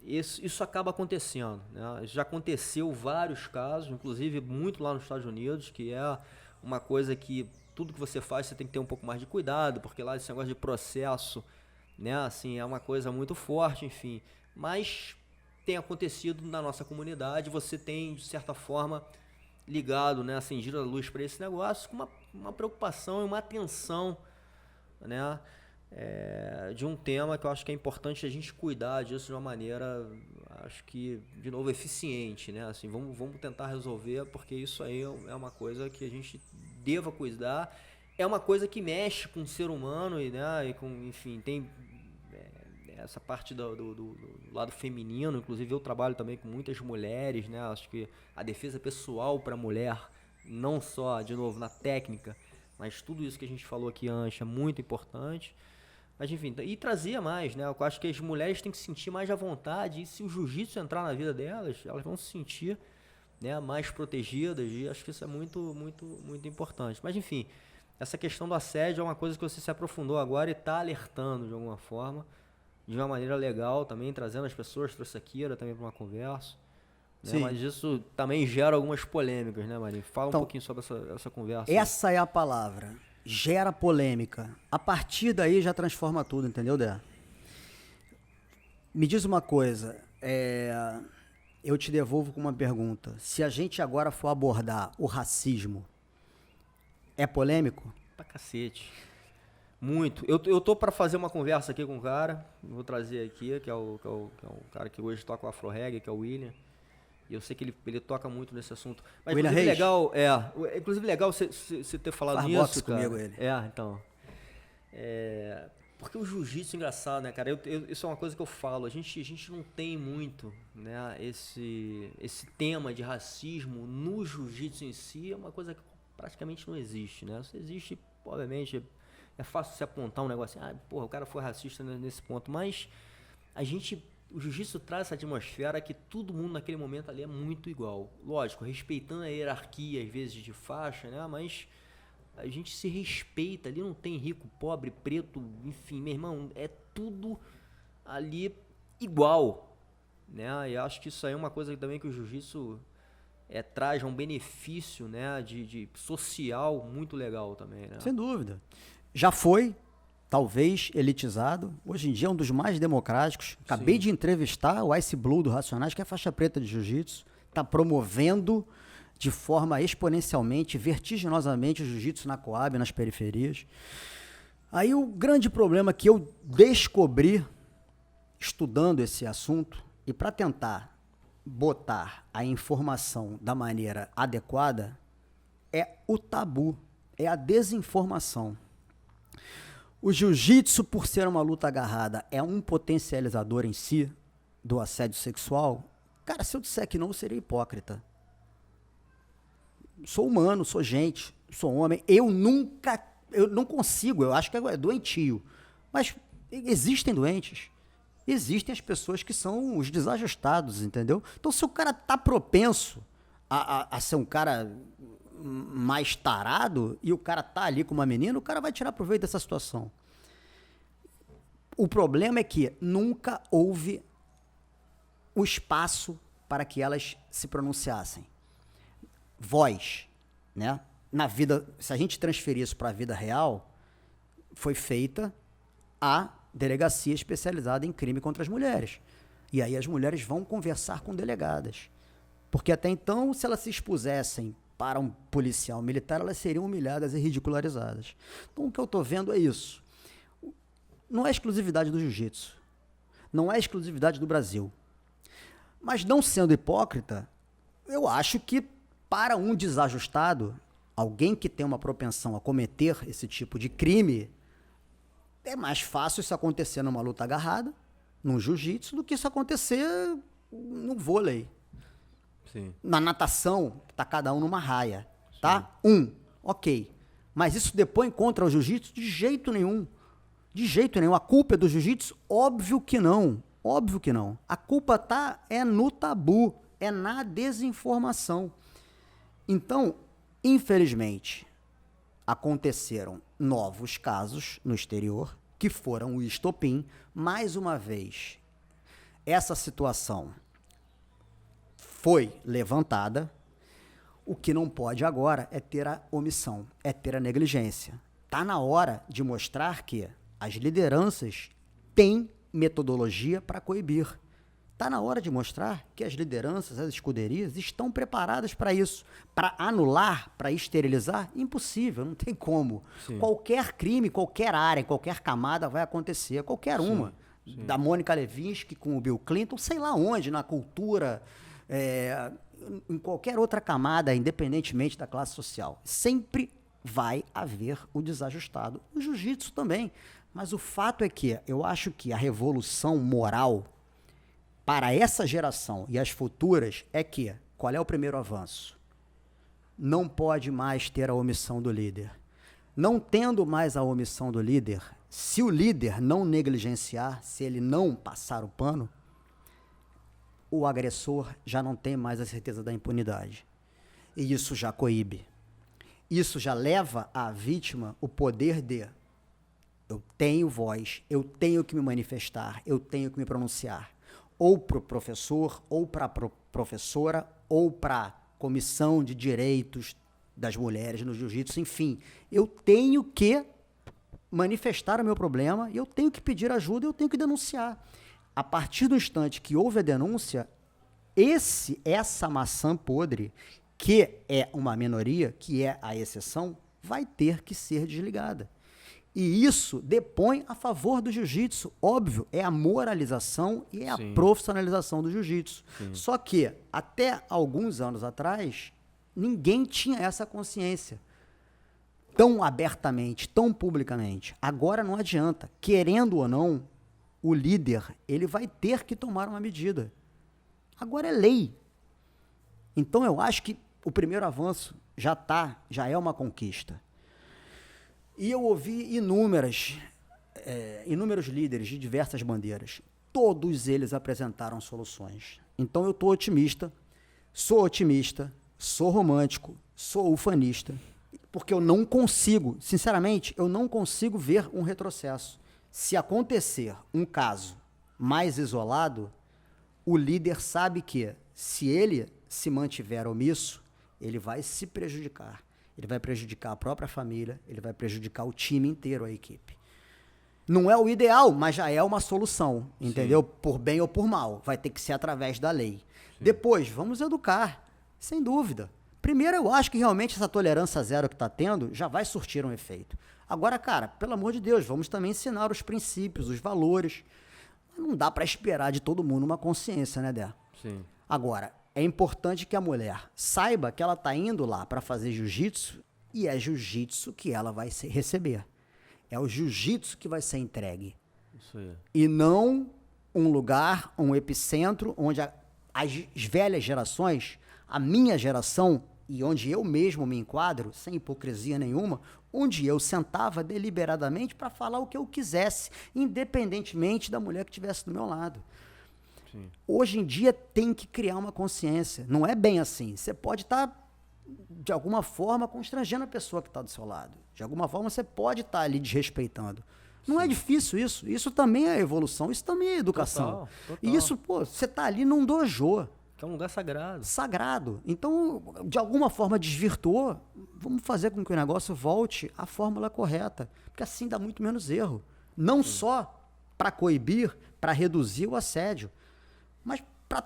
isso acaba acontecendo, né? Já aconteceu vários casos, inclusive muito lá nos Estados Unidos, que é uma coisa que tudo que você faz você tem que ter um pouco mais de cuidado, porque lá esse negócio de processo, né, assim, é uma coisa muito forte, enfim. Mas tem acontecido na nossa comunidade, você tem, de certa forma, ligado, né, acendido a luz para esse negócio com uma preocupação e uma atenção, né, de um tema que eu acho que é importante a gente cuidar disso de uma maneira, acho que, de novo, eficiente, né, assim, vamos tentar resolver, porque isso aí é uma coisa que a gente deva cuidar, é uma coisa que mexe com o ser humano e, né, e com, enfim, tem essa parte do lado feminino, inclusive eu trabalho também com muitas mulheres, né, acho que a defesa pessoal para a mulher, não só, de novo, na técnica, mas tudo isso que a gente falou aqui antes é muito importante. Mas enfim, e trazia mais, né? Eu acho que as mulheres têm que se sentir mais à vontade, e se o jiu-jitsu entrar na vida delas, elas vão se sentir, né, mais protegidas, e acho que isso é muito, muito, muito importante. Mas enfim, essa questão do assédio é uma coisa que você se aprofundou agora e está alertando de alguma forma, de uma maneira legal também, trazendo as pessoas, trouxe a Kira também para uma conversa. Né? Mas isso também gera algumas polêmicas, né, Marinho? Fala um pouquinho sobre essa conversa. Essa é a palavra. Gera polêmica. A partir daí já transforma tudo, entendeu, Dé? Me diz uma coisa, eu te devolvo com uma pergunta. Se a gente agora for abordar o racismo, é polêmico? Pra cacete. Muito. Eu tô para fazer uma conversa aqui com um cara, vou trazer aqui, que é o cara que hoje toca o Afro Reggae, que é o William. E eu sei que ele toca muito nesse assunto. Mas William inclusive Reis? inclusive legal você ter falado Faz nisso, boxe cara. comigo, ele. Então. Porque o jiu-jitsu é engraçado, né, cara? Isso é uma coisa que eu falo. A gente não tem muito, né, esse tema de racismo no jiu-jitsu em si, é uma coisa que praticamente não existe, né? Se existe, obviamente, é fácil se apontar um negócio assim, porra, o cara foi racista nesse ponto, mas o jiu-jitsu traz essa atmosfera que todo mundo naquele momento ali é muito igual. Lógico, respeitando a hierarquia, às vezes, de faixa, né? Mas a gente se respeita ali, não tem rico, pobre, preto, enfim, meu irmão, é tudo ali igual, né? E acho que isso aí é uma coisa também que o jiu-jitsu traz um benefício, né, de social muito legal também, né? Sem dúvida. Já foi, talvez, elitizado. Hoje em dia é um dos mais democráticos. Acabei de entrevistar o Ice Blue do Racionais, que é faixa preta de jiu-jitsu. Está promovendo de forma exponencialmente, vertiginosamente o jiu-jitsu na Coab, nas periferias. Aí o grande problema que eu descobri estudando esse assunto, e para tentar botar a informação da maneira adequada, é o tabu, é a desinformação. O jiu-jitsu, por ser uma luta agarrada, é um potencializador em si do assédio sexual? Cara, se eu disser que não, eu seria hipócrita. Sou humano, sou gente, sou homem. Eu não consigo, eu acho que é doentio. Mas existem doentes. Existem as pessoas que são os desajustados, entendeu? Então, se o cara tá propenso a ser um cara mais tarado e o cara tá ali com uma menina, o cara vai tirar proveito dessa situação. O problema é que nunca houve o espaço para que elas se pronunciassem. Voz, né? Na vida, se a gente transferir isso para a vida real, foi feita a delegacia especializada em crime contra as mulheres. E aí as mulheres vão conversar com delegadas. Porque até então, se elas se expusessem para um policial militar, elas seriam humilhadas e ridicularizadas. Então o que eu estou vendo é isso. Não é exclusividade do jiu-jitsu. Não é exclusividade do Brasil. Mas não sendo hipócrita, eu acho que para um desajustado, alguém que tem uma propensão a cometer esse tipo de crime, é mais fácil isso acontecer numa luta agarrada, num jiu-jitsu, do que isso acontecer no vôlei. Sim. Na natação, tá cada um numa raia, tá? Ok. Mas isso depõe contra o jiu-jitsu? De jeito nenhum. De jeito nenhum. A culpa é do jiu-jitsu? Óbvio que não. Óbvio que não. A culpa é no tabu, é na desinformação. Então, infelizmente, aconteceram novos casos no exterior que foram o estopim. Mais uma vez, essa situação foi levantada. O que não pode agora é ter a omissão, é ter a negligência. Está na hora de mostrar que as lideranças têm metodologia para coibir. Está na hora de mostrar que as lideranças, as escuderias, estão preparadas para isso. Para anular, para esterilizar, impossível, não tem como. Sim. Qualquer crime, qualquer área, qualquer camada vai acontecer, qualquer uma. Sim. Da Mônica Lewinsky com o Bill Clinton, sei lá onde, na cultura, em qualquer outra camada, independentemente da classe social. Sempre vai haver o desajustado. O jiu-jitsu também. Mas o fato é que eu acho que a revolução moral para essa geração e as futuras é que, qual é o primeiro avanço? Não pode mais ter a omissão do líder. Não tendo mais a omissão do líder, se o líder não negligenciar, se ele não passar o pano, o agressor já não tem mais a certeza da impunidade. E isso já coíbe. Isso já leva à vítima o poder de: eu tenho voz, eu tenho que me manifestar, eu tenho que me pronunciar. Ou para o professor, ou para a professora, ou para a comissão de direitos das mulheres no jiu-jitsu, enfim. Eu tenho que manifestar o meu problema, eu tenho que pedir ajuda, eu tenho que denunciar. A partir do instante que houve a denúncia, essa maçã podre, que é uma minoria, que é a exceção, vai ter que ser desligada. E isso depõe a favor do jiu-jitsu. Óbvio, é a moralização e é a profissionalização do jiu-jitsu. Só que, até alguns anos atrás, ninguém tinha essa consciência tão abertamente, tão publicamente. Agora não adianta. Querendo ou não, o líder, ele vai ter que tomar uma medida. Agora é lei. Então eu acho que o primeiro avanço já é uma conquista. E eu ouvi inúmeros líderes de diversas bandeiras. Todos eles apresentaram soluções. Então eu estou otimista, sou romântico, sou ufanista, porque eu não consigo, sinceramente, eu não consigo ver um retrocesso. Se acontecer um caso mais isolado, o líder sabe que, se ele se mantiver omisso, ele vai se prejudicar. Ele vai prejudicar a própria família, ele vai prejudicar o time inteiro, a equipe. Não é o ideal, mas já é uma solução, entendeu? Sim. Por bem ou por mal. Vai ter que ser através da lei. Sim. Depois, vamos educar, sem dúvida. Primeiro, eu acho que realmente essa tolerância zero que está tendo já vai surtir um efeito. Agora, cara, pelo amor de Deus, vamos também ensinar os princípios, os valores. Não dá para esperar de todo mundo uma consciência, né, Dé? Sim. Agora, é importante que a mulher saiba que ela está indo lá para fazer jiu-jitsu e é jiu-jitsu que ela vai receber. É o jiu-jitsu que vai ser entregue. Isso aí. E não um lugar, um epicentro, onde as velhas gerações, a minha geração, e onde eu mesmo me enquadro, sem hipocrisia nenhuma, onde eu sentava deliberadamente para falar o que eu quisesse, independentemente da mulher que estivesse do meu lado. Sim. Hoje em dia tem que criar uma consciência. Não é bem assim. Você pode estar, de alguma forma, constrangendo a pessoa que está do seu lado. De alguma forma, você pode estar ali desrespeitando. Não é difícil isso. Isso também é evolução. Isso também é educação. Total. E isso, pô, você está ali num dojo. Que é um lugar sagrado. Sagrado. Então, de alguma forma desvirtuou, vamos fazer com que o negócio volte à fórmula correta. Porque assim dá muito menos erro. Não só para coibir, para reduzir o assédio, mas para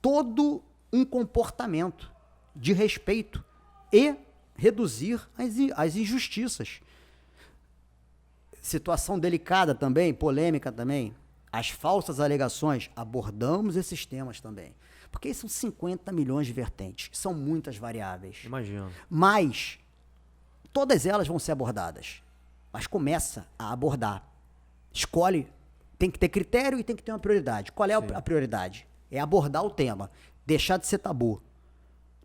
todo um comportamento de respeito e reduzir as injustiças. Situação delicada também, polêmica também. As falsas alegações, abordamos esses temas também. Porque são 50 milhões de vertentes, são muitas variáveis. Imagino. Mas todas elas vão ser abordadas. Mas começa a abordar. Escolhe, tem que ter critério e tem que ter uma prioridade. Qual é a prioridade? É abordar o tema, deixar de ser tabu,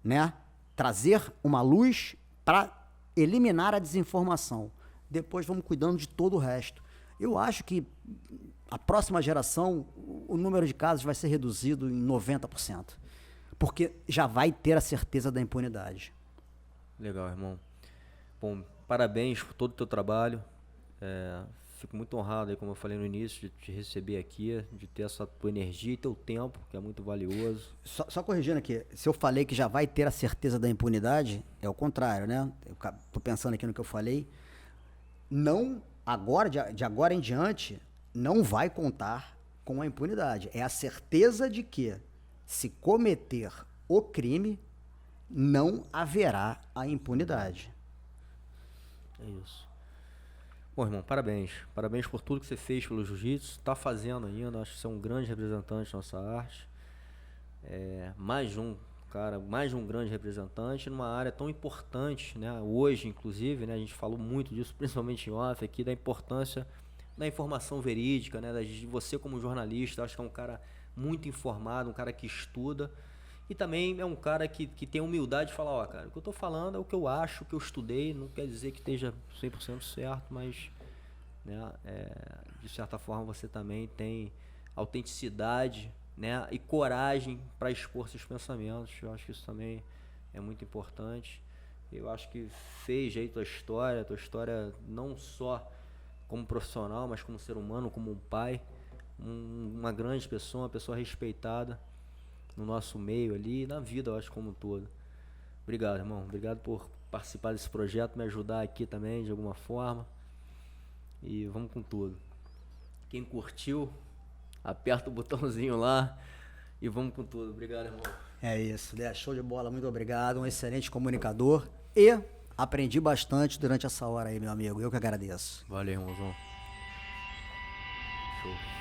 né? Trazer uma luz para eliminar a desinformação. Depois vamos cuidando de todo o resto. Eu acho que a próxima geração, o número de casos vai ser reduzido em 90%. Porque já vai ter a certeza da impunidade. Legal, irmão. Bom, parabéns por todo o teu trabalho. Fico muito honrado, aí, como eu falei no início, de te receber aqui, de ter essa tua energia e teu tempo, que é muito valioso. Só corrigindo aqui, se eu falei que já vai ter a certeza da impunidade, é o contrário, né? Eu tô pensando aqui no que eu falei. Não, agora, de agora em diante, não vai contar com a impunidade. É a certeza de que, se cometer o crime, não haverá a impunidade. É isso. Bom, irmão, parabéns. Parabéns por tudo que você fez pelo jiu-jitsu. Está fazendo ainda. Acho que você é um grande representante da nossa arte. Mais um grande representante numa área tão importante, né? Hoje, inclusive, né? A gente falou muito disso, principalmente em off aqui, da importância da informação verídica, né? De você como jornalista. Acho que é um cara muito informado, um cara que estuda. E também é um cara que tem humildade de falar, ó, cara, o que eu tô falando é o que eu acho, o que eu estudei, não quer dizer que esteja 100% certo, mas, né, de certa forma você também tem autenticidade, né, e coragem para expor seus pensamentos. Eu acho que isso também é muito importante. Eu acho que fez aí tua história não só como profissional, mas como ser humano, como um pai, uma grande pessoa, uma pessoa respeitada no nosso meio ali, na vida, eu acho, como um todo. Obrigado, irmão. Obrigado por participar desse projeto, me ajudar aqui também, de alguma forma. E vamos com tudo. Quem curtiu, aperta o botãozinho lá e vamos com tudo. Obrigado, irmão. É isso, show de bola, muito obrigado. Um excelente comunicador e aprendi bastante durante essa hora aí, meu amigo. Eu que agradeço. Valeu, irmãozão. Show.